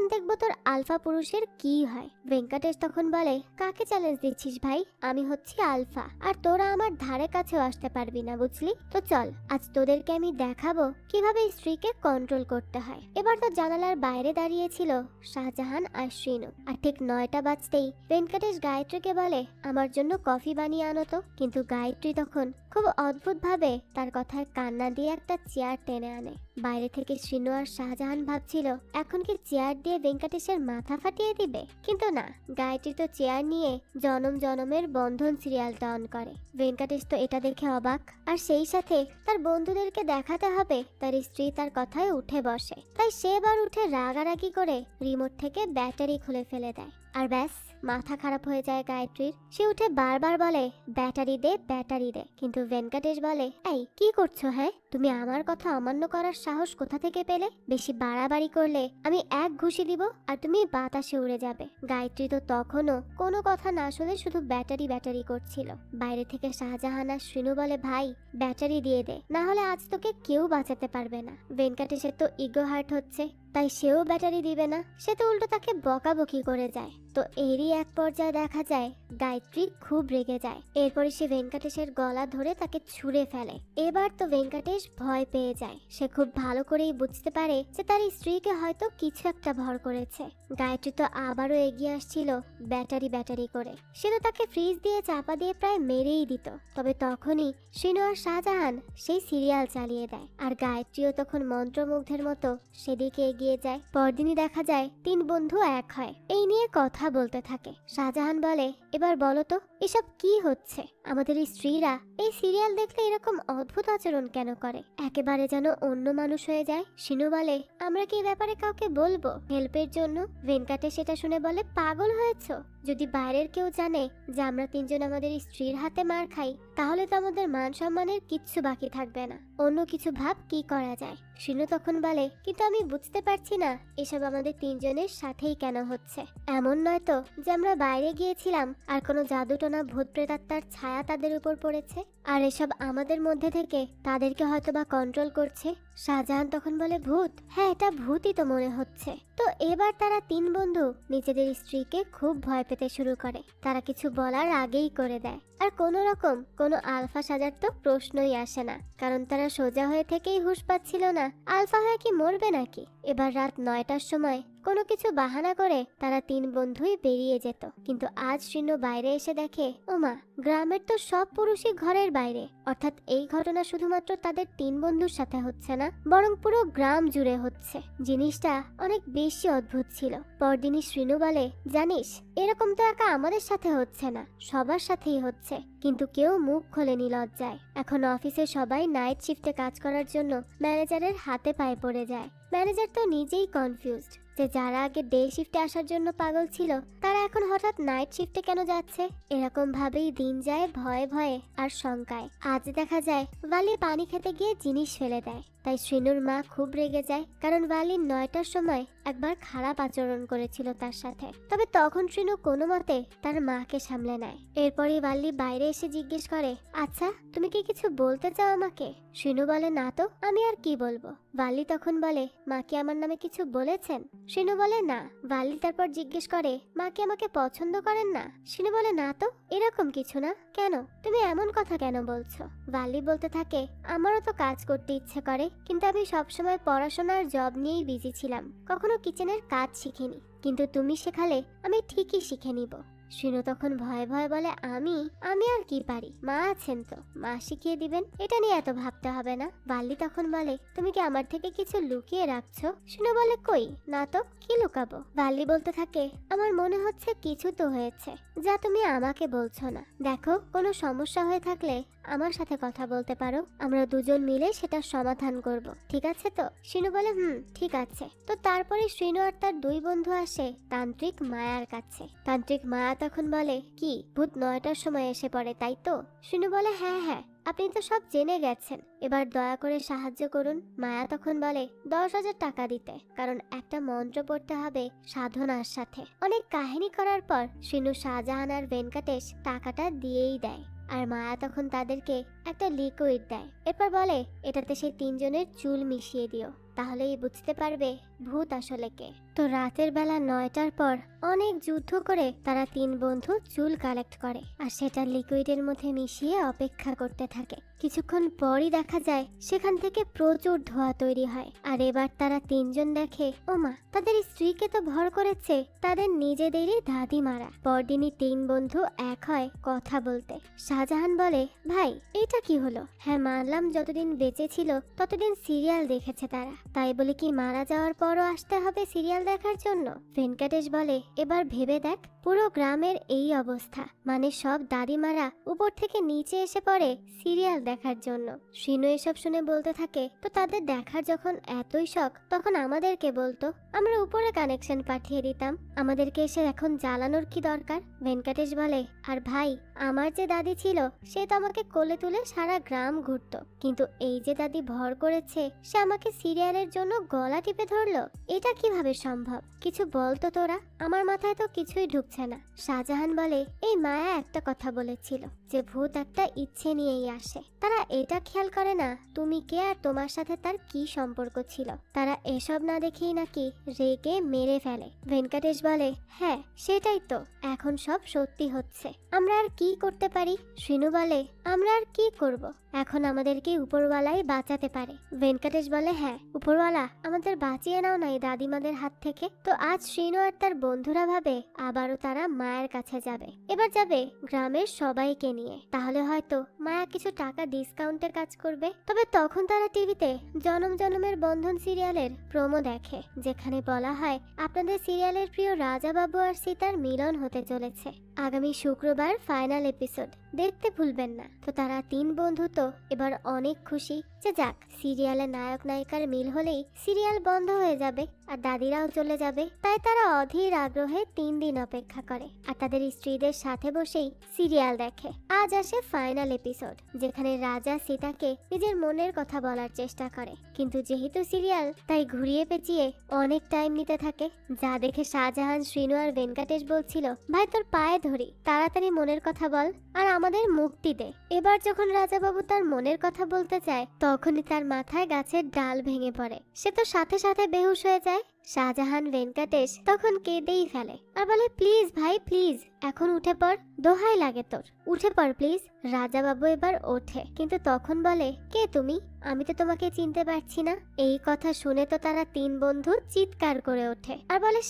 দেখবো তোর আলফা পুরুষের কি হয়। ভেঙ্কটেশ তখন বলে, কাকে চ্যালেঞ্জ দিচ্ছিস ভাই? আমি হচ্ছি আলফা, আর তোরা আমার ধারে কাছেও আসতে পারবি না, বুঝলি? তো চল, আজ তোদেরকে আমি দেখাবো কিভাবে স্ত্রীকে কন্ট্রোল করতে হয়। এবার তো জানালার বাইরে দাঁড়িয়েছিল শাহজাহান আর শ্রীনু, আর ঠিক 9টা বাজতেই ভেঙ্কটেশ গায়ত্রীকে বলে, আমার জন্য কফি বানিয়ে আনো তো। কিন্তু গায়ত্রী তখন খুব অদ্ভুত ভাবে তার কথায় কান্না দিয়ে একটা চেয়ার টেনে আনে। বাইরে থেকে শ্রীনু আর শাহজাহান ভাবছিল এখন কি চেয়ার দিয়ে ভেঙ্কটেশের মাথা ফাটিয়ে দিবে, কিন্তু না, গায়ত্রী তো চেয়ার নিয়ে জনম জনমের বন্ধন সিরিয়ালটা অন করে। ভেঙ্কটেশ তো এটা দেখে অবাক, আর সেই সাথে তার বন্ধুদেরকে দেখাতে হবে তার স্ত্রী তার কথায় উঠে বসে, তাই সে এবার উঠে রাগারাগি করে রিমোট থেকে ব্যাটারি খুলে ফেলে দেয়। আর ব্যাস, মাথা খারাপ হয়ে যায় গায়ত্রীর। সে উঠে বারবার বলে, ব্যাটারি দে, ব্যাটারি দে। কিন্তু ভেঙ্কটেশ বলে, এই কি করছো? হ্যাঁ, তুমি আমার কথা অমান্য করার সাহস কোথা থেকে পেলে? বেশি বাড়াবাড়ি করলে আমি এক ঘুষি দিব আর তুমি বাতাসে উড়ে যাবে। গায়ত্রী তো তখনও কোনো কথা না শুনে শুধু ব্যাটারি ব্যাটারি করছিল। বাইরে থেকে শাহজাহান আর শ্রীনু বলে, ভাই ব্যাটারি দিয়ে দে, না হলে আজ তোকে কেউ বাঁচাতে পারবে না। ভেঙ্কটেশের তো ইগো হার্ট হচ্ছে, তাই সেও ব্যাটারি দিবে না, সে তো উল্টো তাকে বকাবকি করে যায়। তো এরই এক পর্যায়ে দেখা যায় গায়ত্রী খুব রেগে যায়। এরপরই সে ভেঙ্কটেশের গলা ধরে তাকে ছুঁড়ে ফেলে। এবার তো ভেঙ্কটেশ ভয় পেয়ে যায়। সে খুব ভালো করেই বুঝতে পারে যে তার স্ত্রীকে হয়তো কিছু একটা ভর করেছে। গায়ত্রী তো আবারও এগিয়ে আসছিল ব্যাটারি ব্যাটারি করে। সে তো তাকে ফ্রিজ দিয়ে চাপা দিয়ে প্রায় মেরেই দিত। তবে তখনই শ্রীনু আর শাহজাহান সেই সিরিয়াল চালিয়ে দেয়, আর গায়ত্রীও তখন মন্ত্রমুগ্ধের মতো সেদিকে এগিয়ে যায়। পরদিনই দেখা যায় 3 বন্ধু এক হয়, এই নিয়ে কথা বলতে থাকে। শাহজাহান বলে, এবার বলো তো এসব কি হচ্ছে? আমাদের স্ত্রীরা এই সিরিয়াল দেখলে এরকম অদ্ভুত আচরণ কেন করে, একেবারে যেন অন্য মানুষ হয়ে যায়। শিনু বলে, আমরা কি এই ব্যাপারে কাউকে বলবো হেল্পের জন্য? ভেঙ্কটেশ সেটা শুনে বলে, পাগল হয়েছো? যদি বাইরের কেউ জানে যে আমরা 3 জন আমাদের স্ত্রীর হাতে মার খাই, তাহলে তো আমাদের মান সম্মানের কিচ্ছু বাকি থাকবে না। অন্য কিছু ভাব কি করা যায়। শিনু তখন বলে, কিন্তু আমি বুঝতে পারছি না এসব আমাদের 3 জনের সাথেই কেন হচ্ছে। এমন নয় তো যে আমরা বাইরে গিয়েছিলাম আর কোনো জাদুটোনা ভূত প্রেতাত্মার ছায়া তাদের উপর পড়েছে, আর এসব আমাদের মধ্যে থেকে তাদেরকে হয়তো বা কন্ট্রোল করছে। শাহজাহান তখন বলে, ভূত? হ্যাঁ, এটা ভূতই তো মনে হচ্ছে। তো এবার তারা 3 বন্ধু নিজেদের স্ত্রীকে খুব ভয় পেতে শুরু করে। তারা কিছু বলার আগেই করে দেয়, আর কোনো রকম কোনো আলফা সাজার তো প্রশ্নই আসে না, কারণ তারা সোজা হয়ে থেকেই হুঁশ পাচ্ছিল না আলফা হয়ে কি মরবে নাকি। এবার রাত 9টার সময় কোনো কিছু বাহানা করে তারা 3 বন্ধুই বেরিয়ে যেত। কিন্তু আজ শিনু বাইরে এসে দেখে, ওমা, গ্রামের তো সব পুরুষই ঘরের বাইরে। অর্থাৎ এই ঘটনা শুধুমাত্র তাদের 3 বন্ধুর সাথে হচ্ছে না, বরং পুরো গ্রাম জুড়ে হচ্ছে। জিনিসটা অনেক বেশি অদ্ভুত ছিল। পরদিনই শ্রীনু বলে, জানিস, এরকম তো একা আমাদের সাথে হচ্ছে না, সবার সাথেই হচ্ছে, কিন্তু কেউ মুখ খোলেনি লজ্জায়। এখন অফিসে সবাই নাইট শিফটে কাজ করার জন্য ম্যানেজারের হাতে পায়ে পড়ে যায়। ম্যানেজার তো নিজেই কনফিউজড যে যারা আগে ডে শিফটে আসার জন্য পাগল ছিল তারা এখন হঠাৎ নাইট শিফটে কেন যাচ্ছে। এরকম ভাবেই দিন যায় ভয়ে ভয়ে আর শঙ্কায়। আজ দেখা যায় ওয়ালি পানি খেতে গিয়ে জিনিস ফেলে দেয়, তাই শ্রীনুর মা খুব রেগে যায়, কারণ ওয়ালি 9টার সময় একবার খারাপ আচরণ করেছিল তার সাথে। তবে তখন শ্রীনু কোনো মতে তার মাকে সামলে নেয়। এরপরই ওয়ালি বাইরে এসে জিজ্ঞেস করে, আচ্ছা তুমি কি কিছু বলতে চাও আমাকে? শ্রীনু বলে, না তো, আমি আর কি বলবো। ওয়ালি তখন বলে, মা কি আমার নামে কিছু বলেছেন? শ্রীনু বলে, না। ওয়ালি তারপর জিজ্ঞেস করে, মা কি আমাকে পছন্দ করেন না? শ্রীনু বলে, না তো, এরকম কিছু না। কেন, তুমি এমন কথা কেন বলছো? ওয়ালি বলতে থাকে, আমারও তো কাজ করতে ইচ্ছে করে, কিন্তু আমি সবসময় পড়াশোনার জব নিয়েই বিজি ছিলাম, কখনো কিচেনের কাজ শিখিনি, কিন্তু তুমি শেখালে আমি ঠিকই শিখে নিব। শিনু তখন ভয়ে ভয়ে বলে, আমি আমি আর কি পারি, মা আছেন তো, মা শিখিয়ে দিবেন, এটা নিয়ে এত ভাবতে হবে না। বাল্লি তখন বলে, তুমি কি আমার থেকে কিছু লুকিয়ে রাখছো? শিনু বলে, কই না তো, কি লুকাবো? বাল্লি বলতে থাকে, আমার মনে হচ্ছে কিছু তো হয়েছে যা তুমি আমাকে বলছো না। দেখো, কোনো সমস্যা হয়ে থাকলে আমার সাথে কথা বলতে পারো, আমরা দুজন মিলে সেটা সমাধান করব, ঠিক আছে তো? শিনু বলে, ঠিক আছে। তো তারপরে শিনু আর তার দুই বন্ধু আসে তান্ত্রিক মায়ার কাছে। তান্ত্রিক মায়া তখন বলে, কি ভূত 9টার সময় এসে পড়ে তাই তো? শিনু বলে, হ্যাঁ হ্যাঁ, আপনি তো সব জেনে গেছেন, এবার দয়া করে সাহায্য করুন। মায়া তখন বলে, 10,000 টাকা দিতে, কারণ একটা মন্ত্র পড়তে হবে সাধনার সাথে। অনেক কাহিনী করার পর শিনু, শাহজাহান আর ভেঙ্কটেশ টাকাটা দিয়েই দেয়। আর মায়া তখন তাদেরকে একটা লিকুইড দেয়। এরপর বলে, এটাতে সেই 3 জনের চুল মিশিয়ে দিও, তাহলেই বুঝতে পারবে ভূত আসলে কে। তো রাতের বেলা 9টার পর অনেক যুদ্ধ করে তারা 3 বন্ধু চুল কালেক্ট করে আর সেটা লিকুইডের মধ্যে মিশিয়ে অপেক্ষা করতে থাকে। কিছুক্ষণ পরই দেখা যায় সেখান থেকে প্রচুর ধোঁয়া তৈরি হয়। আর এবার তারা 3 জন দেখে, ও মা, তাদের স্ত্রীকে তো ভর করেছে তাদের নিজেদেরই দাদিমারা। পরদিনই 3 বন্ধু এক হয় কথা বলতে। শাহজাহান বলে, ভাই এটা কি হলো? হ্যাঁ মানলাম, যতদিন বেঁচে ছিল ততদিন সিরিয়াল দেখেছে তারা, তাই বলে কি মারা যাওয়ার পরও আসতে হবে সিরিয়াল দেখার জন্য? ভেঙ্কটেশ বলে, এবার ভেবে দেখ, পুরো গ্রামের এই অবস্থা, মানে সব দাদিমারা উপর থেকে নিচে এসে পড়ে সিরিয়াল দেখার জন্য। শিনু এসব শুনে বলতে থাকে, তো তাদের দেখার যখন এতই শখ তখন আমাদেরকে বলতো, আমরা উপরে কানেকশন পাঠিয়ে দিতাম, আমাদেরকে এসে এখন জ্বালানোর কি দরকার? ভেঙ্কটেশ বলে, আর ভাই, আমার যে দাদি ছিল সে তো আমাকে কোলে তুলে সারা গ্রাম ঘুরতো, কিন্তু এই যে দাদি ভর করেছে সে আমাকে সিরিয়ালের জন্য গলা টিপে ধরলো, এটা কিভাবে সম্ভব? কিছু বলতো তোরা, আমার মাথায় তো কিছুই ঢুকছে না। শাহজাহান বলে, এই মায়া একটা কথা বলেছিল যে ভূত একটা ইচ্ছে নিয়েই আসে, তারা এটা খেয়াল করে না তুমি কে আর তোমার সাথে তার কি সম্পর্ক ছিল, তারা এসব না দেখেই নাকি রেগে মেরে ফেলে। ভেঙ্কটেশ বলে, হ্যাঁ সেটাই তো, এখন সব সত্যি হচ্ছে, আমরা আর কি করতে পারি? শিনু বলে, আমরা আর কি করব, এখন আমাদেরকে উপরওয়ালাই বাঁচাতে পারে। ভেঙ্কটেশ বলে, হ্যাঁ, উপরওয়ালা আমাদের বাঁচিয়ে নাও না এই দাদিমাদের হাত থেকে। তো আজ শিনু আর তার বন্ধুরা ভাবে আবারও তারা মায়ের কাছে যাবে, এবার যাবে গ্রামের সবাইকে নিয়ে, তাহলে হয়তো মায়া কিছু টাকা ডিসকাউন্টের কাজ করবে। তবে তখন তারা টিভিতে জনম জনমের বন্ধন সিরিয়ালের প্রোমো দেখে, যেখানে বলা হয় আপনাদের সিরিয়ালের প্রিয় রাজা বাবু আর সীতার মিলন হতে চলেছে আগামী শুক্রবার, ফাইনাল এপিসোড দেখতে ভুলবেন না। তো তারা 3 বন্ধু তো এবার অনেক খুশি যে যাক, সিরিয়ালে নায়ক নায়িকার মিল হলেই সিরিয়াল বন্ধ হয়ে যাবে আর দাদিরাও চলে যাবে। তাই তারা অধীর আগ্রহে 3 দিন অপেক্ষা করে আর তাদের স্ত্রীদের সাথে বসেই সিরিয়াল দেখে। আজ আসে ফাইনাল এপিসোড, যেখানে রাজা সীতাকে নিজের মনের কথা বলার চেষ্টা করে, কিন্তু যেহেতু সিরিয়াল তাই ঘুরিয়ে পেঁচিয়ে অনেক টাইম নিতে থাকে, যা দেখে শাহজাহান, শ্রীনু আর ভেঙ্কটেশ বলছিল, ভাই তোর পায়ে ধরি, তাড়াতাড়ি মনের কথা বল আর আমাদের মুক্তি দে। এবার যখন রাজাবাবু তার মনের কথা বলতে চায় তখনই তার মাথায় গাছের ডাল ভেঙে পড়ে, সে তো সাথে সাথে বেহুশ হয়ে যায়। শাহজাহান, ভেঙ্কটেশ তখন কেঁদেই ফেলে আর বলে, প্লিজ ভাই প্লিজ, এখন উঠে পড়, দোহাই লাগে তোর, উঠে পড় প্লিজ। রাজাবাবু এবার ওঠে, কিন্তু তখন বলে, কে তুমি? আমি তো তোমাকে চিনতে পারছি না। এই কথা শুনে তো তারা 3 বন্ধু চিৎকার করে ওঠে আর বলে,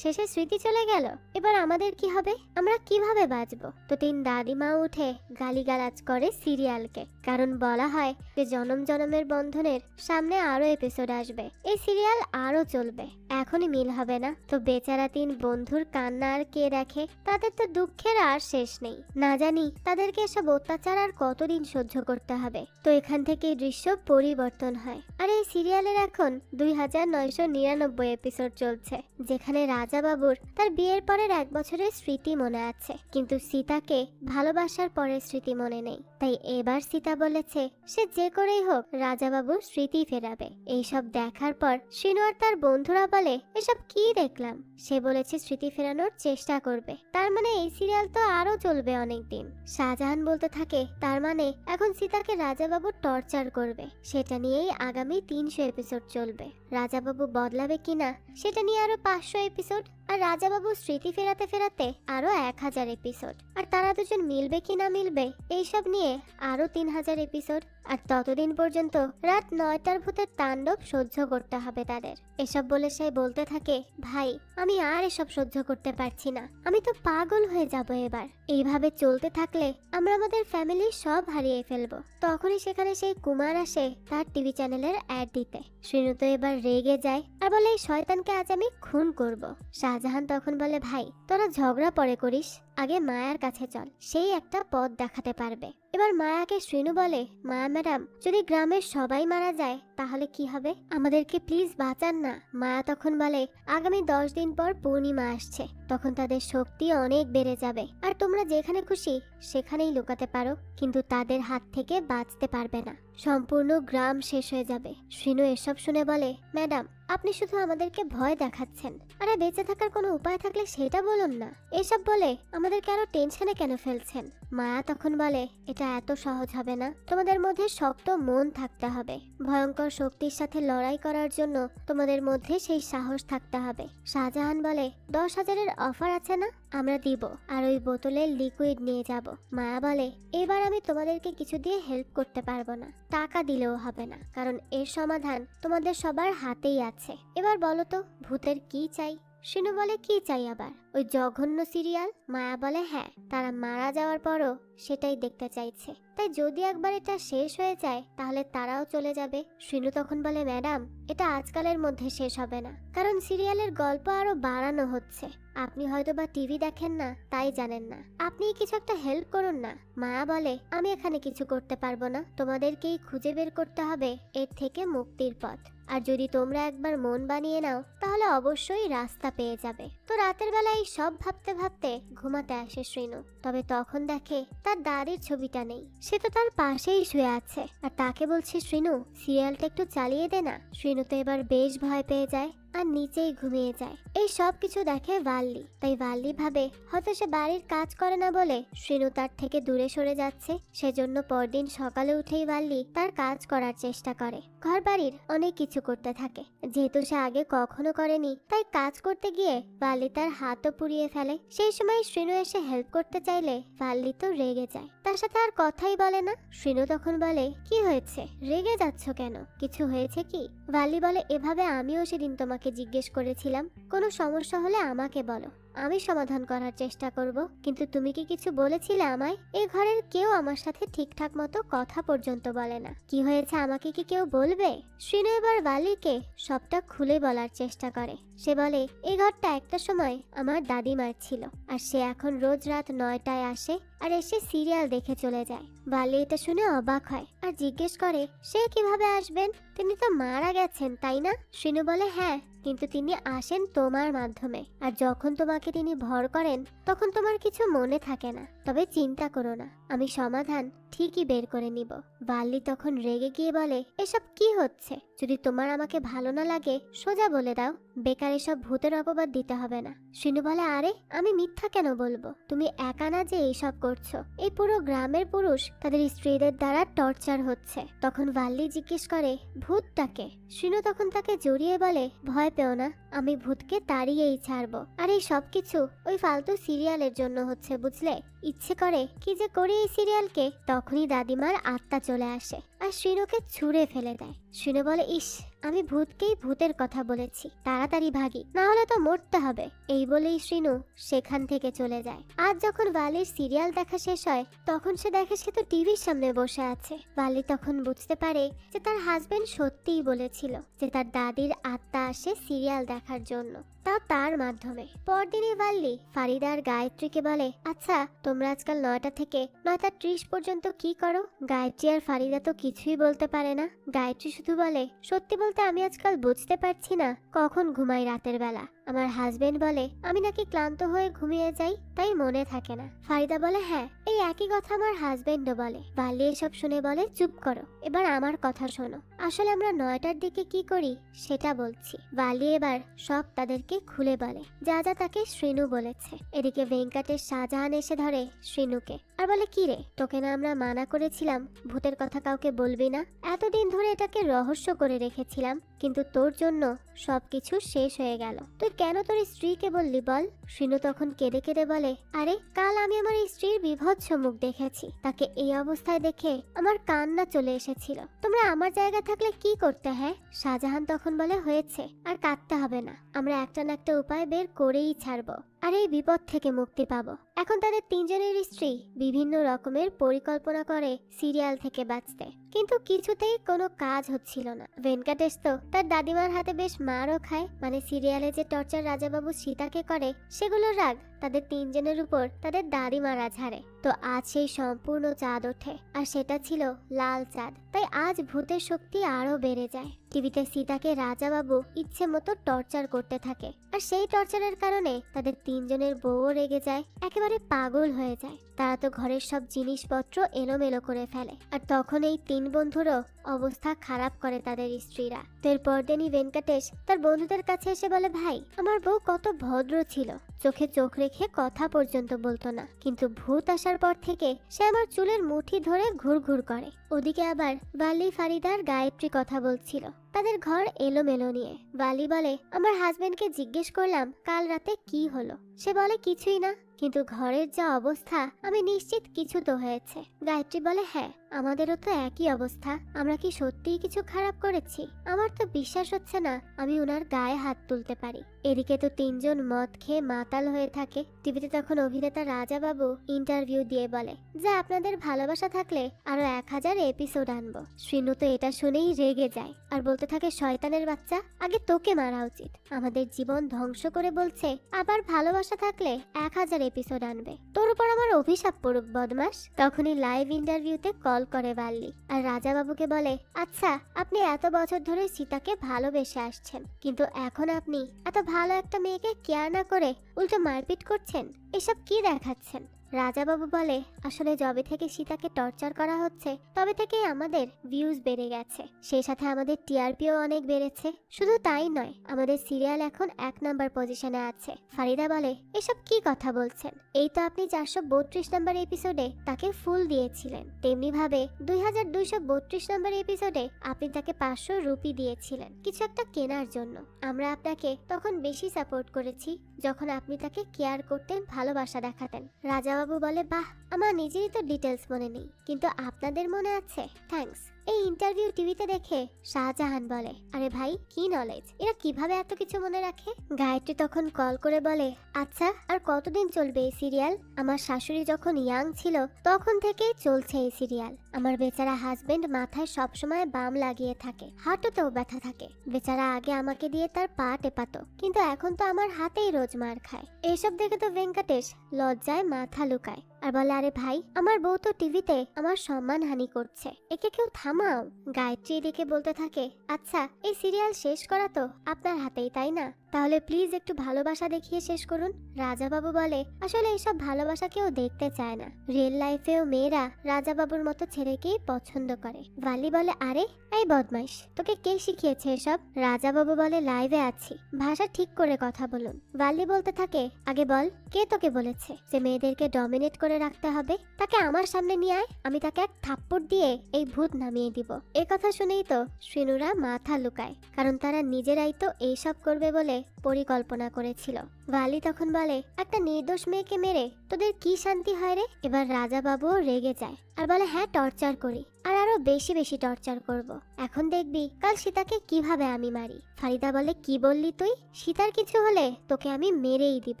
শেষে স্মৃতি চলে গেল, এবার আমাদের কি হবে, আমরা কিভাবে বাঁচবো? তো 3 দাদিমা উঠে গালিগালাজ করে সিরিয়ালকে, কারণ বলা হয় যে জনম জনমের বন্ধনের সামনে আরো এপিসোড আসবে, এই সিরিয়াল আরো চলবে, এখনই মিল হবে না। তো বেচারা 3 বন্ধুর কান্না আর কে দেখে, তাদের তো দুঃখের আর শেষ নেই, না জানি তাদেরকে এসব অত্যাচার আর কতদিন সহ্য করতে হবে। তো এখান থেকে দৃশ্য পরিবর্তন হয় আর এই সিরিয়ালের এখন 2999 এপিসোড চলছে, যেখানে রাজা বাবুর তার বিয়ের পরের 1 বছরের স্মৃতি মনে আছে, কিন্তু সীতাকে ভালোবাসার পরের স্মৃতি মনে নেই। তাই এবার সীতা বলেছে সে যে করেই হোক রাজা বাবুর স্মৃতি ফেরাবে। এইসব দেখার পর শিনু আর তার বন্ধুরা বলে, এসব কি দেখলাম? সে বলেছে স্মৃতি ফেরানোর চেষ্টা করবে, তার মানে এই সিরিয়াল তো আরো চলবে অনেক দিন। শাহজাহান বলতে থাকে, তার মানে এখন সীতাকে রাজাবাবু টর্চার করবে, সেটা নিয়েই আগামী 300 এপিসোড চলবে। রাজাবাবু বদলাবে কিনা সেটা নিয়ে আরো 500 এপিসোড, আর রাজাবাবু স্মৃতি ফেরাতে ফেরাতে আরো 1000 এপিসোড, আর তারা দুজন মিলবে কি না মিলবে এইসব নিয়ে আরো 3000 এপিসোড। আর ততদিন পর্যন্ত রাত 9টার ভূতের তাণ্ডব সহ্য করতে হবে তাদের। এসব বলে সে বলতে থাকে, ভাই আমি আর এসব সহ্য করতে পারছি না, আমি তো পাগল হয়ে যাব এবার। এইভাবে চলতে থাকলে আমরা আমাদের ফ্যামিলি সব হারিয়ে ফেলবো। তখনই সেখানে সেই কুমার আসে তার টিভি চ্যানেলের অ্যাড দিতে। শ্রীনু তো এবার রেগে যায় আর বলে, এই শয়তানকে আজ আমি খুন করব। শাহজাহান তখন বলে, ভাই তোরা ঝগড়া পরে করিস, আগে মায়ার কাছে চল, সেই একটা পথ দেখাতে পারবে। এবার মায়াকে শ্রীনু বলে, মায়া ম্যাডাম যদি গ্রামের সবাই মারা যায় তাহলে কি হবে, আমাদেরকে প্লিজ বাঁচান না। মায়া তখন বলে, আগামী 10 দিন পর পূর্ণিমা আসছে, তখন তাদের শক্তি অনেক বেড়ে যাবে, আর তোমরা যেখানে খুশি সেখানেই লুকাতে পারো, কিন্তু তাদের হাত থেকে বাঁচতে পারবে না, সম্পূর্ণ গ্রাম শেষ হয়ে যাবে। শ্রীনু এসব শুনে বলে, ম্যাডাম আপনি শুধু আমাদেরকে ভয় দেখাচ্ছেন, আরে বেঁচে থাকার কোনো উপায় থাকলে সেটা বলুন না, এসব বলে আমাদেরকে আরো টেনশনে কেন ফেলছেন। মায়া তখন বলে, এটা এত সহজ হবে না, তোমাদের মধ্যে শক্ত মন থাকতে হবে, ভয়ঙ্কর শক্তির সাথে লড়াই করার জন্য তোমাদের মধ্যে সেই সাহস থাকতে হবে। শাহজাহান বলে, 10,000-এর অফার আছে না, আমরা দিব, আর ওই বোতলের লিকুইড নিয়ে যাব। মায়া বলে, এবার আমি তোমাদেরকে কিছু দিয়ে হেল্প করতে পারবো না, টাকা দিলেও হবে না, কারণ এর সমাধান তোমাদের সবার হাতেই আছে। এবার বলো তো ভূতের কি চাই। শিনু বলে, কি চাই আবার, ওই জঘন্য সিরিয়াল। মায়া বলে, হ্যাঁ, তারা মারা যাওয়ার পরও সেটাই দেখতে চাইছে, তাই যদি একবার এটা শেষ হয়ে যায় তাহলে তারাও চলে যাবে। শিনু তখন বলে, ম্যাডাম এটা আজকালের মধ্যে শেষ হবে না, কারণ সিরিয়ালের গল্প আরো বাড়ানো হচ্ছে, আপনি হয়তো বা টিভি দেখেন না তাই জানেন না, আপনি কিছু একটা হেল্প করুন না। মায়া বলে, আমি এখানে কিছু করতে পারবো না, তোমাদেরকেই খুঁজে বের করতে হবে এর থেকে মুক্তির পথ, আর যদি তোমরা একবার মন বানিয়ে নাও তাহলে অবশ্যই রাস্তা পেয়ে যাবে। তো রাতের বেলা এই সব ভাবতে ভাবতে ঘুমাতে আসে শ্রীনু, তবে তখন দেখে তার দাদির ছবিটা নেই, সে তো তার পাশেই শুয়ে আছে, আর তাকে বলছে, শ্রীনু সিরিয়ালটা একটু চালিয়ে দে না। শ্রীনু তো এবার বেশ ভয় পেয়ে যায় আর নিচেই ঘুমিয়ে যায়। এই সব কিছু দেখে ভাল্লি, তাই ভাল্লি ভাবে হয়তো সে বাড়ির কাজ করে না বলে শ্রীনু তার থেকে দূরে সরে যাচ্ছে, সেজন্য পরদিন সকালে উঠেই ভাল্লি তার কাজ করার চেষ্টা করে, ঘর বাড়ির অনেক কিছু করতে থাকে, যেহেতু সে আগে কখনো করেনি তাই কাজ করতে গিয়ে ভাল্লি তার হাতও পুড়িয়ে ফেলে। সেই সময় শ্রীনু এসে হেল্প করতে চাইলে ভাল্লি তো রেগে যায়, তার সাথে আর কথাই বলে না। শ্রীনু তখন বলে, কি হয়েছে, রেগে যাচ্ছ কেন, কিছু হয়েছে কি? ভাল্লি বলে, এভাবে আমিও সেদিন তোমাকে জিজ্ঞেস করেছিলাম, কোনো সমস্যা হলে আমাকে বলো, আমি সমাধান করার চেষ্টা করব, কিন্তু তুমি কি কিছু বলেছিলে আমায়? এই ঘরের কেউ আমার সাথে ঠিকঠাক মতো কথা পর্যন্ত বলে না, কি হয়েছে আমাকে কি কেউ বলবে? শ্রীনু এবার ভাল্লিকে সবটা খুলে বলার চেষ্টা করে। সে বলে, এই ঘরটা একটা সময় আমার দাদিমার ছিল, আর সে এখন রোজ রাত 9টায় আসে আর এসে সিরিয়াল দেখে চলে যায়। ভাল্লি এটা শুনে অবাক হয় আর জিজ্ঞেস করে, সে কিভাবে আসবেন, তিনি তো মারা গেছেন তাই না? শ্রীনু বলে, হ্যাঁ, কিন্তু তিনি আসেন তোমার মাধ্যমে, আর যখন তোমাকে তিনি ভর করেন তখন তোমার কিছু মনে থাকে না, তবে চিন্তা করো না, আমি সমাধান ঠিকই বের করে নিব। ভাল্লি তখন রেগে গিয়ে বলে, এসব কি হচ্ছে, যদি তোমার আমাকে ভালো না লাগে সোজা বলে দাও, বেকার এসব ভূতের অপবাদ দিতে হবে না। শিনু বলে, আরে আমি মিথ্যা কেন বলবো, তুমি একা না যে এইসব করছো, এই পুরো গ্রামের পুরুষ তাদের স্ত্রীদের দ্বারা টর্চার হচ্ছে। তখন ভাল্লি জিজ্ঞেস করে, ভূতটাকে? শিনু তখন তাকে জড়িয়ে বলে, ভয় পেও না, আমি ভূতকে তাড়িয়েই ছাড়বো, আর এই সব কিছু ওই ফালতু সিরিয়ালের জন্য হচ্ছে, বুঝলে? ইচ্ছে করে কি যে করি এই সিরিয়ালকে। তখনই দাদিমার আত্মা চলে আসে আর শিনুকে ছুঁড়ে ফেলে দেয়। শিনু বলে, ইস, আমি ভূতকেই ভূতের কথা বলেছি, তাড়াতাড়ি ভাগি, না হলে তো মরতে হবে। এই বলেই শিনু সেখান থেকে চলে যায়। আজ যখন ভাল্লির সিরিয়াল দেখা শেষ হয় তখন সে দেখে সে তো টিভির সামনে বসে আছে। ভাল্লি তখন বুঝতে পারে যে তার হাজবেন্ড সত্যিই বলেছিল যে তার দাদির আত্মা আসে সিরিয়াল দেখার জন্য, তাও তার মাধ্যমে। পরদিনই ভাল্লি ফারিদা আর গায়ত্রীকে বলে, আচ্ছা তোমরা আজকাল 9টা থেকে 9টা 30 পর্যন্ত কি করো? গায়ত্রী আর ফারিদা তো কিছুই বলতে পারে না। গায়ত্রী শুধু বলে, সত্যি বলতে আমি আজকাল বুঝতে পারছি না কখন ঘুমাই রাতের বেলা। আমার হাজবেন্ড বলে আমি নাকি ক্লান্ত হয়ে ঘুমিয়ে যাই, তাই মনে থাকে না। ফারিদা বলে, হ্যাঁ, এই একই কথা আমার হাজবেন্ডও বলে। ভাল্লি এসব শুনে বলে, চুপ করো, এবার আমার কথা শোনো, আসলে আমরা 9টার দিকে কি করি সেটা বলছি। ভাল্লি এবার সব তাদেরকে খুলে বলে, যা যা তাকে শ্রীনু বলেছে। এদিকে ভেঙ্কটের শাহজাহান এসে ধরে শ্রীনুকে আর বলে, কি রে, তোকে না আমরা মানা করেছিলাম ভূতের কথা কাউকে বলবি না, এতদিন ধরে এটাকে রহস্য করে রেখেছিলাম, কিন্তু তোর জন্য সবকিছু শেষ হয়ে গেল। তুই কেন তোর স্ত্রীকে বললি বল? শ্রীনু তখন কেঁদে কেঁদে বলে, আরে কাল আমি আমার স্ত্রীর বিভৎস মুখ দেখেছি। তাকে এই অবস্থায় দেখে আমার কান্না চলে এসেছিল। তোমরা আমার জায়গা থাকলে কি করতে? হ্যাঁ? শাহজাহান তখন বলে, হয়েছে, আর কাঁদতে হবে না। আমরা একটা না একটা উপায় বের করেই ছাড়বো, আর এই বিপদ থেকে মুক্তি পাবো। এখন তাদের তিনজনের স্ত্রী বিভিন্ন রকমের পরিকল্পনা করে সিরিয়াল থেকে বাঁচতে, কিন্তু কিছুতেই কোনো কাজ হচ্ছিল না। ভেঙ্কটেশ তো তার দাদিমার হাতে বেশ মারও খায়, মানে সিরিয়ালে যে টর্চার রাজাবাবু সীতাকে করে সেগুলোর রাগ তাদের তিনজনের উপর তাদের দাদিমা ঝাড়ে। তো আজ সেই সম্পূর্ণ চাঁদ ওঠে, আর সেটা ছিল লাল চাঁদ। তাই আজ ভূতের শক্তি আরো বেড়ে যায়। টিভিতে সীতাকে রাজাবাবু ইচ্ছে মতো টর্চার করতে থাকে, আর সেই টর্চারের কারণে তাদের তিনজনের বউও রেগে যায়, একেবারে পাগল হয়ে যায়। তারা তো ঘরের সব জিনিসপত্র এলোমেলো করে ফেলে, আর তখন এই তিন বন্ধুরও অবস্থা খারাপ করে তাদের স্ত্রীরা। তো এরপর দিনই ভেঙ্কটেশ তার বন্ধুদের কাছে এসে বলে, ভাই আমার বউ কত ভদ্র ছিল, চোখে চোখ রেখে কথা পর্যন্ত বলতো না, কিন্তু ভূত আসার পর থেকে সে আমার চুলের মুঠি ধরে ঘুরঘুর করে। ওদিকে আবার বালি, ফারিদার গায়ত্রী কথা বলছিল তাদের ঘর এলোমেলো নিয়ে। বালি বলে, আমার হাজবেন্ডকে জিজ্ঞেস করলাম কাল রাতে কি হলো, সে বলে কিছুই না, কিন্তু ঘরের যা অবস্থা আমি নিশ্চিত কিছু তো হয়েছে। গায়ত্রী বলে, হ্যাঁ আমাদেরও তো একই অবস্থা, আমরা কি সত্যিই কিছু খারাপ করেছি? আমার তো বিশ্বাস হচ্ছে না আমি ওনার গায়ে হাত তুলতে পারি। এদিকে তো তিনজন মদ খেয়ে মাতাল হয়ে থাকে। টিভিতে তখন অভিনেতা রাজাবাবু ইন্টারভিউ দিয়ে বলে যে আপনাদের ভালোবাসা থাকলে আরো 1000 এপিসোড আনবো। শ্রীনু তো এটা শুনেই রেগে যায় আর বলতে থাকে, শয়তানের বাচ্চা, আগে তোকে মারা উচিত। আমাদের জীবন ধ্বংস করে বলছে আবার ভালোবাসা থাকলে 1000 এপিসোড আনবে। তোর উপর আমার অভিশাপ পড়ুক বদমাস। তখনই লাইভ ইন্টারভিউতে কল করে বাল্লি আর রাজাবাবুকে বলে, আচ্ছা আপনি এত বছর ধরে সীতাকে ভালোবেসে আসছেন, কিন্তু এখন আপনি এত ভালো একটা মেয়েকে কেয়ার না করে উল্টো মারপিট করছেন, এসব কি দেখাচ্ছেন? রাজাবাবু বলে, আসলে যবে থেকে সীতাকে টর্চার করা হচ্ছে তবে থেকেই আমাদের ভিউজ বেড়ে গেছে, সেই সাথে আমাদের টিআরপিও অনেক বেড়েছে। শুধু তাই নয়, আমাদের সিরিয়াল এখন 1 নাম্বার পজিশনে আছে। ফারিদা বলে, এসব কি কথা বলছেন? এই তো আপনি 432 নাম্বার এপিসোডে তাকে ফুল দিয়েছিলেন, তেমনি ভাবে 2232 নাম্বার এপিসোডে আপনি তাকে 500 রুপি দিয়েছিলেন কিছু একটা কেনার জন্য। আমরা আপনাকে তখন বেশি সাপোর্ট করেছি যখন আপনি তাকে কেয়ার করতেন, ভালোবাসা দেখাতেন। রাজাবাবু বলে, বাহ, আমার নিজেরই তো ডিটেলস মনে নেই, কিন্তু আপনাদের মনে আছে, থ্যাঙ্কস। এই ইন্টারভিউ টিভিতে দেখে শাহজাহান বলে, আরে ভাই কি নলেজ, এরা কিভাবে এত কিছু মনে রাখে? গায়ত্রী তখন কল করে বলে, আচ্ছা আর কতদিন চলবে এই সিরিয়াল? আমার শাশুড়ি যখন ইয়াং ছিল তখন থেকেই চলছে এই সিরিয়াল। আমার বেচারা হাজবেন্ড মাথায় সবসময় বাম লাগিয়ে থাকে, হাঁটুতেও ব্যথা থাকে। বেচারা আগে আমাকে দিয়ে তার পা টেপাতো, কিন্তু এখন তো আমার হাতেই রোজ মার খায়। এইসব দেখে তো ভেঙ্কটেশ লজ্জায় মাথা লুকায় আর বলে, আরে ভাই আমার বউ তো টিভিতে আমার সম্মান হানি করছে, একে কেউ থামাও। গায়ত্রী এদিকে বলতে থাকে, আচ্ছা এই সিরিয়াল শেষ করা তো আপনার হাতেই, তাই না? তাহলে প্লিজ একটু ভালোবাসা দেখিয়ে শেষ করুন। রাজাবাবু বলে, আসলে এইসব ভালোবাসা কেউ দেখতে চায় না, রিয়েল লাইফেও মেয়েরা রাজাবাবুর মতো ছেলেকেই পছন্দ করে। বালি বলে, আরে এই বদমাইশ, তোকে কে শিখিয়েছে এসব? রাজাবাবু বলে, লাইভে আছি, ভাষা ঠিক করে কথা বলুন। বালি বলতে থাকে, আগে বল কে তোকে বলেছে যে মেয়েদেরকে ডমিনেট করে রাখতে হবে? তাকে আমার সামনে নিয়ে আয়, আমি তাকে এক থাপ্পড় দিয়ে এই ভূত নামিয়ে দিব। এ কথা শুনেই তো শ্রীনুরা মাথা লুকায়, কারণ তারা নিজেরাই তো এইসব করবে বলে পরিকল্পনা করেছিল। বালি তখন বলে, একটা নির্দোষ মেয়েকে মেরে তোদের কি শান্তি হয় রে? এবার রাজাবাবুও রেগে যায় আর বলে, হ্যাঁ টর্চার করি, আর আরো বেশি বেশি টর্চার করব। এখন দেখবি কাল সীতাকে কিভাবে আমি মারি। ফারিদা বলে, কি বললি তুই? সীতার কিছু হলে তোকে আমি মেরেই দিব।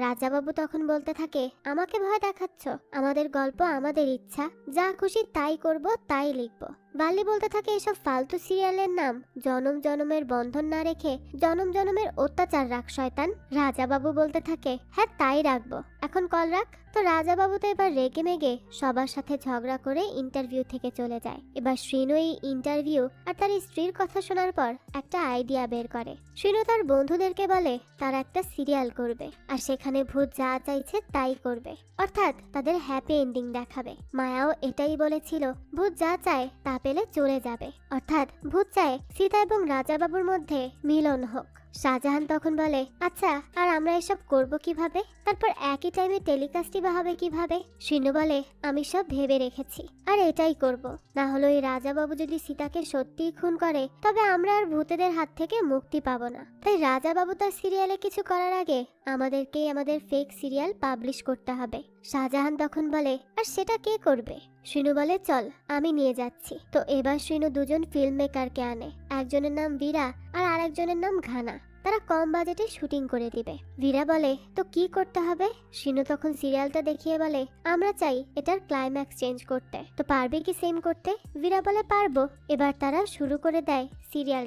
রাজাবাবু তখন বলতে থাকে, আমাকে ভয় দেখাচ্ছ? আমাদের গল্প আমাদের ইচ্ছা, যা খুশি তাই করব, তাই লিখব। বালি বলতে থাকে, এসব ফালতু সিরিয়ালের নাম জনম জনমের বন্ধন না রেখে জনম জনমের অত্যাচার রাখ শয়তান। রাজাবাবু বলতে থাকে, হ্যাঁ তাই রাখবো, এখন কল রাখ। তো রাজাবাবু তো এবার রেগে মেগে সবার সাথে ঝগড়া করে ইন্টারভিউ থেকে চলে যায়। এবার শ্রীনু এই ইন্টারভিউ আর তার স্ত্রীর কথা শোনার পর একটা আইডিয়া বের করে। শ্রীনু তার বন্ধুদেরকে বলে তারা একটা সিরিয়াল করবে, আর সেখানে ভূত যা চাইছে তাই করবে, অর্থাৎ তাদের হ্যাপি এন্ডিং দেখাবে। মায়াও এটাই বলেছিল, ভূত যা চায় তা পেলে চলে যাবে, অর্থাৎ ভূত চায় সীতা এবং রাজাবাবুর মধ্যে মিলন হোক। শাহজাহান তখন বলে, আচ্ছা আর আমরা এসব করব কিভাবে? তারপর একই টাইমে টেলিকাস্টই বা হবে কিভাবে? শিনু বলে, আমি সব ভেবে রেখেছি আর এটাই করব। না হলে ওই রাজাবাবু যদি সীতাকে সত্যিই খুন করে তবে আমরা আর ভূতেদের হাত থেকে মুক্তি পাবো না। তাই রাজাবাবু তার সিরিয়ালে কিছু করার আগে আমাদেরকেই আমাদের ফেক সিরিয়াল পাবলিশ করতে হবে। শাহজাহান তখন বলে, আর সেটা কে করবে? শিনু বলে, চল আমি নিয়ে যাচ্ছি। তো এবার শিনু দুজন ফিল্ম মেকারকে আনে। একজনের নাম বীরা আর আরেকজনের নাম ঘানা। তারা কম বাজেটে শুটিং করে দিবে। বীরা বলে, তো কি করতে হবে? শিনু তখন সিরিয়ালটা দেখিয়ে বলে, আমরা চাই এটার ক্লাইম্যাক্স চেঞ্জ করতে। তো পারবে কি সেম করতে? বীরা বলে, পারবো। এবার তারা শুরু করে দেয় সিরিয়াল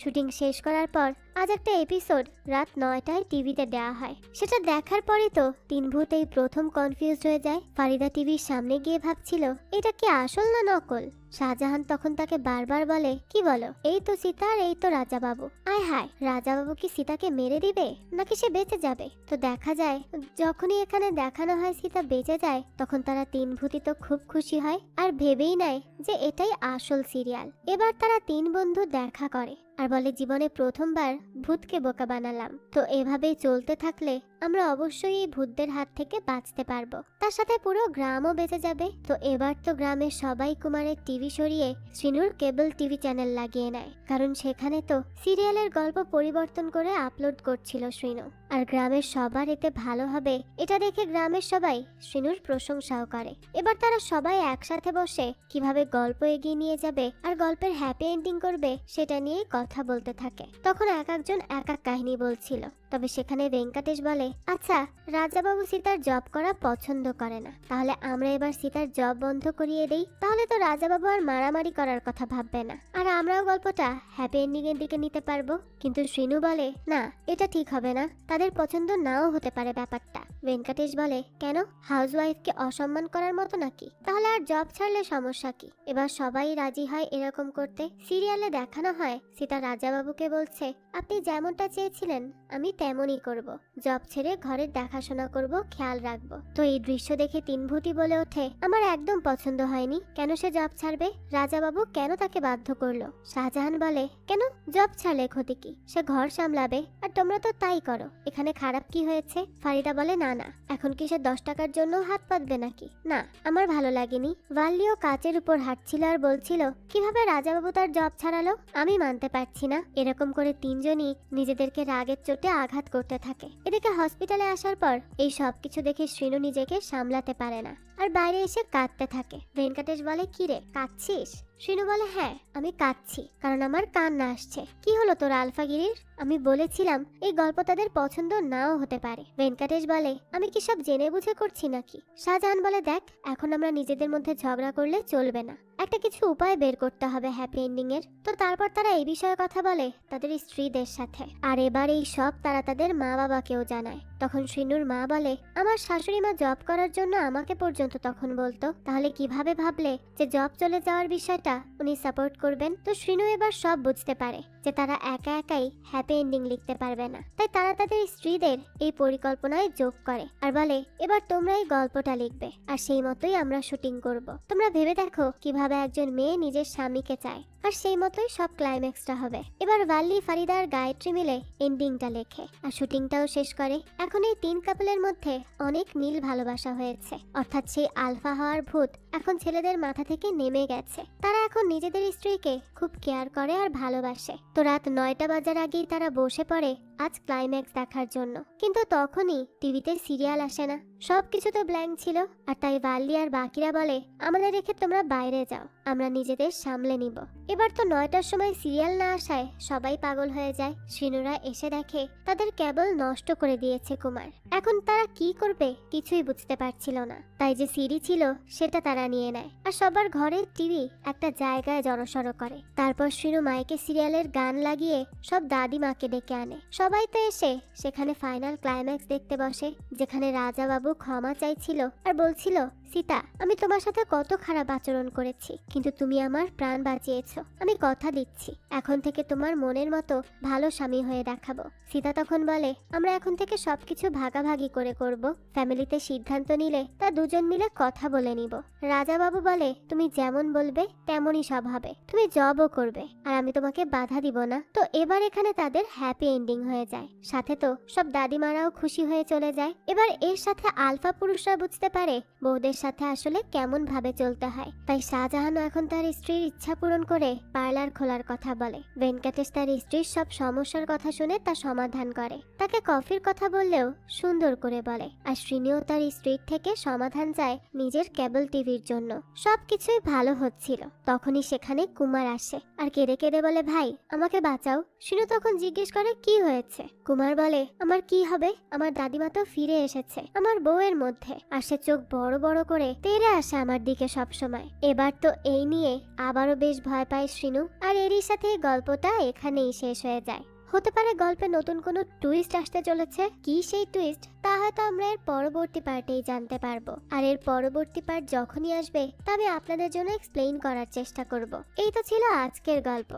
শুটিং শেষ করার পর আজ একটা এপিসোড রাত 9টায় টিভিতে দেওয়া হয়। সেটা দেখার পরে তো তিন ভূতেই প্রথম কনফিউজড হয়ে যায়। ফারিদা টিভির সামনে গিয়ে ভাবছিল এটা কি আসল না নকল। শাহজাহান তখন তাকে বারবার বলে, কি বলো? এই তো সীতা আর এই তো রাজাবাবু। আয় হায়, রাজাবাবু কি সীতাকে মেরে দিবে নাকি সে বেঁচে যাবে? তো দেখা যায় যখনই এখানে দেখানো হয় সীতা বেঁচে যায় তখন তারা তিন ভূতি তো খুব খুশি হয় আর ভেবেই নেয় যে এটাই আসল সিরিয়াল। এবার তারা তিন বন্ধু দেখা করে আর বলে, জীবনে প্রথমবার ভূতকে বোকা বানালাম। তো এভাবেই চলতে থাকলে আমরা অবশ্যই এই ভূতদের হাত থেকে বাঁচতে পারবো, তার সাথে পুরো গ্রামও বেঁচে যাবে। তো এবার তো গ্রামের সবাই কুমারের টিভি সরিয়ে শিনুর কেবল টিভি চ্যানেল লাগিয়ে নেয়, কারণ সেখানে তো সিরিয়ালের গল্প পরিবর্তন করে আপলোড করছিল শ্রীনু। আর গ্রামের সবার এতে ভালো হবে এটা দেখে গ্রামের সবাই শিনুর প্রশংসাও করে। এবার তারা সবাই একসাথে বসে কিভাবে গল্প এগিয়ে নিয়ে যাবে আর গল্পের হ্যাপি এন্ডিং করবে সেটা নিয়ে কথা বলতে থাকে। তখন এক একজন এক এক কাহিনী বলছিল। তবে সেখানে ভেঙ্কটেশ বলে, আচ্ছা রাজাবাবু সীতার জব করা পছন্দ করে না, তাহলে আমরা এবার সীতার জব বন্ধ করিয়ে দেই। তাহলে তো রাজাবাবু আর মারামারি করার কথা ভাববে না আর আমরাও গল্পটা হ্যাপি এন্ডিং এর দিকে নিতে পারবো। কিন্তু শ্রীনু বলে, না এটা ঠিক হবে না, তাদের পছন্দ নাও হতে পারে ব্যাপারটা। ভেঙ্কটেশ বলে, কেন? হাউসওয়াইফকে অসম্মান করার মতো নাকি? তাহলে আর জব ছাড়লে সমস্যা কি? এবার সবাই রাজি হয় এরকম করতে। সিরিয়ালে দেখানো হয় সীতা রাজাবাবুকে বলছে, আপনি যেমনটা চেয়েছিলেন আমি তেমনই করব, জব ছেড়ে ঘরের দেখাশোনা করব, খেয়াল রাখবো। তো এই দৃশ্য দেখে তিন ভূতি বলে ওঠে, আমার একদম পছন্দ হয়নি। কেন সে জব ছাড়বে? রাজাবাবু কেন তাকে বাধ্য করলো? শাহজাহান বলে, কেন? জব ছাড়লে ক্ষতি কি? সে ঘর সামলাবে আর তোমরা তো তাই করো, এখানে খারাপ কি হয়েছে? ফারিদা বলে, না না, এখন কি সে 10 টাকার জন্য হাত পাতবে নাকি? না, আমার ভালো লাগেনি। ভাল্লিও কাচের উপর হাঁটছিল আর বলছিল, কিভাবে রাজাবাবু তার জব ছাড়ালো? আমি মানতে পারছি না। এরকম করে তিনজনই নিজেদেরকে রাগের চোটে আঘাত করতে থাকে। এদিকে হসপিটালে আসার পর এই সব কিছু দেখে শ্রীনু নিজেকে সামলাতে পারে না আর বাইরে এসে কাঁদতে থাকে। ভেঙ্কটেশ বলে, কি রে কাঁদছিস? শ্রীনু বলে, হ্যাঁ আমি কাঁদছি, কারণ আমার কান্না আসছে। কি হলো তোর আলফাগিরির? আমি বলেছিলাম এই গল্প তাদের পছন্দ নাও হতে পারে। ভেঙ্কটেশ বলে, আমি কি সব জেনে বুঝে করছি নাকি? শাহজাহান বলে, দেখ এখন আমরা নিজেদের মধ্যে ঝগড়া করলে চলবে না, একটা কিছু উপায় বের করতে হবে হ্যাপি এন্ডিং এর। তো তারপর তারা এই বিষয়ে কথা বলে তাদের স্ত্রীদের সাথে। আর এবার এই সব তারা তাদের মা বাবাকেও জানায়। তখন শ্রীনুর মা বলে, আমার শাশুড়ি মা জব করার জন্য আমাকে পর্যন্ত তখন বলতো, তাহলে কিভাবে ভাবলে যে জব চলে যাওয়ার বিষয়টা উনি সাপোর্ট করবেন? তো শ্রীনু এবার সব বুঝতে পারে যে তারা একা একাই হ্যাপি এন্ডিং লিখতে পারবে না, তাই তারা তাদের স্ত্রীদের এই পরিকল্পনায় যোগ করে আর বলে, এবার তোমরা এই গল্পটা লিখবে আর সেই মতোই আমরা শুটিং করব। তোমরা ভেবে দেখো কিভাবে একজন মেয়ে নিজের স্বামীকে চায় আর সেই মতোই সব ক্লাইম্যাক্সটা হবে। এবার ভাল্লি, ফারিদা আর গায়ত্রী মিলে এন্ডিংটা লেখে আর শুটিংটাও শেষ করে। এখন এই তিন কাপলের মধ্যে অনেক নীল ভালোবাসা হয়েছে, অর্থাৎ সেই আলফা হওয়ার ভূত এখন ছেলেদের মাথা থেকে নেমে গেছে। তারা এখন নিজেদের স্ত্রীকে খুব কেয়ার করে আর ভালোবাসে। তো রাত 9টা বাজার আগেই তারা বসে পড়ে আজ ক্লাইম্যাক্স দেখার জন্য। কিন্তু তখনই টিভিতে সিরিয়াল আসে না, সবকিছু তো ব্ল্যাঙ্ক ছিল। আর তাই ভাল্লি আর বাকিরা বলে, আমাদের রেখে তোমরা বাইরে যাও, আমরা নিজেদের সামলে নিব। এবার তো 9টার সময় সিরিয়াল না আসায় সবাই পাগল হয়ে যায়। শ্রীনুরা এসে দেখে তাদের কেবল নষ্ট করে দিয়েছে কুমার। এখন তারা কি করবে কিছুই বুঝতে পারছিল না, তাই যে সিডি ছিল সেটা তারা নিয়ে নেয় আর সবার ঘরের টিভি একটা জায়গায় জড়সড় করে। তারপর শ্রীনু মাইকে সিরিয়ালের গান লাগিয়ে সব দাদিমাকে ডেকে আনে। সবাই তো এসে সেখানে ফাইনাল ক্লাইম্যাক্স দেখতে বসে, যেখানে রাজাবাবু ক্ষমা চাইছিল আর বলছিল সীতা, আমি তোমার সাথে কত খারাপ আচরণ করেছি, কিন্তু তুমি আমার প্রাণ বাঁচিয়েছো। আমি কথা দিচ্ছি, এখন থেকে তোমার মনের মতো ভালো স্বামী হয়ে দেখাবো। সীতা তখন বলে, আমরা এখন থেকে সবকিছু ভাগাভাগি করে করব। ফ্যামিলিতে সিদ্ধান্ত নিলে তা দুজন মিলে কথা বলে নিব। রাজা বাবু বলে, তুমি যেমন বলবে তেমনই সব হবে, তুমি জবও করবে, আর আমি তোমাকে বাধা দিব না। তো এবার এখানে তাদের হ্যাপি এন্ডিং হয়ে যায়। সাথে তো সব দাদিমারাও খুশি হয়ে চলে যায়। এবার এর সাথে আলফা পুরুষরা বুঝতে পারে বউদের সাথে আসলে কেমন ভাবে চলতে হয়। তাই শাহজাহানও এখন তার স্ত্রীর ইচ্ছা পূরণ করে পার্লার খোলার কথা বলে। ভেঙ্কটেশ তার স্ত্রীর সব সমস্যার কথা শুনে তা সমাধান করে। তাকে কফির কথা বললেও সুন্দর করে বলে। আর শ্রীনিও তার স্ত্রীর থেকে সমাধান চায় নিজের কেবল টিভির জন্য। সবকিছুই ভালো হচ্ছিল, তখনই সেখানে কুমার আসে আর কেঁদে কেঁদে বলে, ভাই আমাকে বাঁচাও। শ্রীনু তখন জিজ্ঞেস করে, কি হয়েছে? কুমার বলে, আমার কি হবে, আমার দাদিমা তো ফিরে এসেছে আমার বউয়ের মধ্যে, আর সে চোখ বড় বড় করে তেড়ে আসে আমার দিকে সব সময়। এবার তো এই নিয়ে আবারও বেশ ভয় পায় শ্রীনু। আর এরই সাথে গল্পটা এখানেই শেষ হয়ে যায়। হতে পারে গল্পে নতুন কোনো টুইস্ট আসতে চলেছে। কি সেই টুইস্ট তা হয়তো আমরা এর পরবর্তী পার্টেই জানতে পারবো। আর এর পরবর্তী পার্ট যখনই আসবে তা আমি আপনাদের জন্য এক্সপ্লেইন করার চেষ্টা করব। এই তো ছিল আজকের গল্প।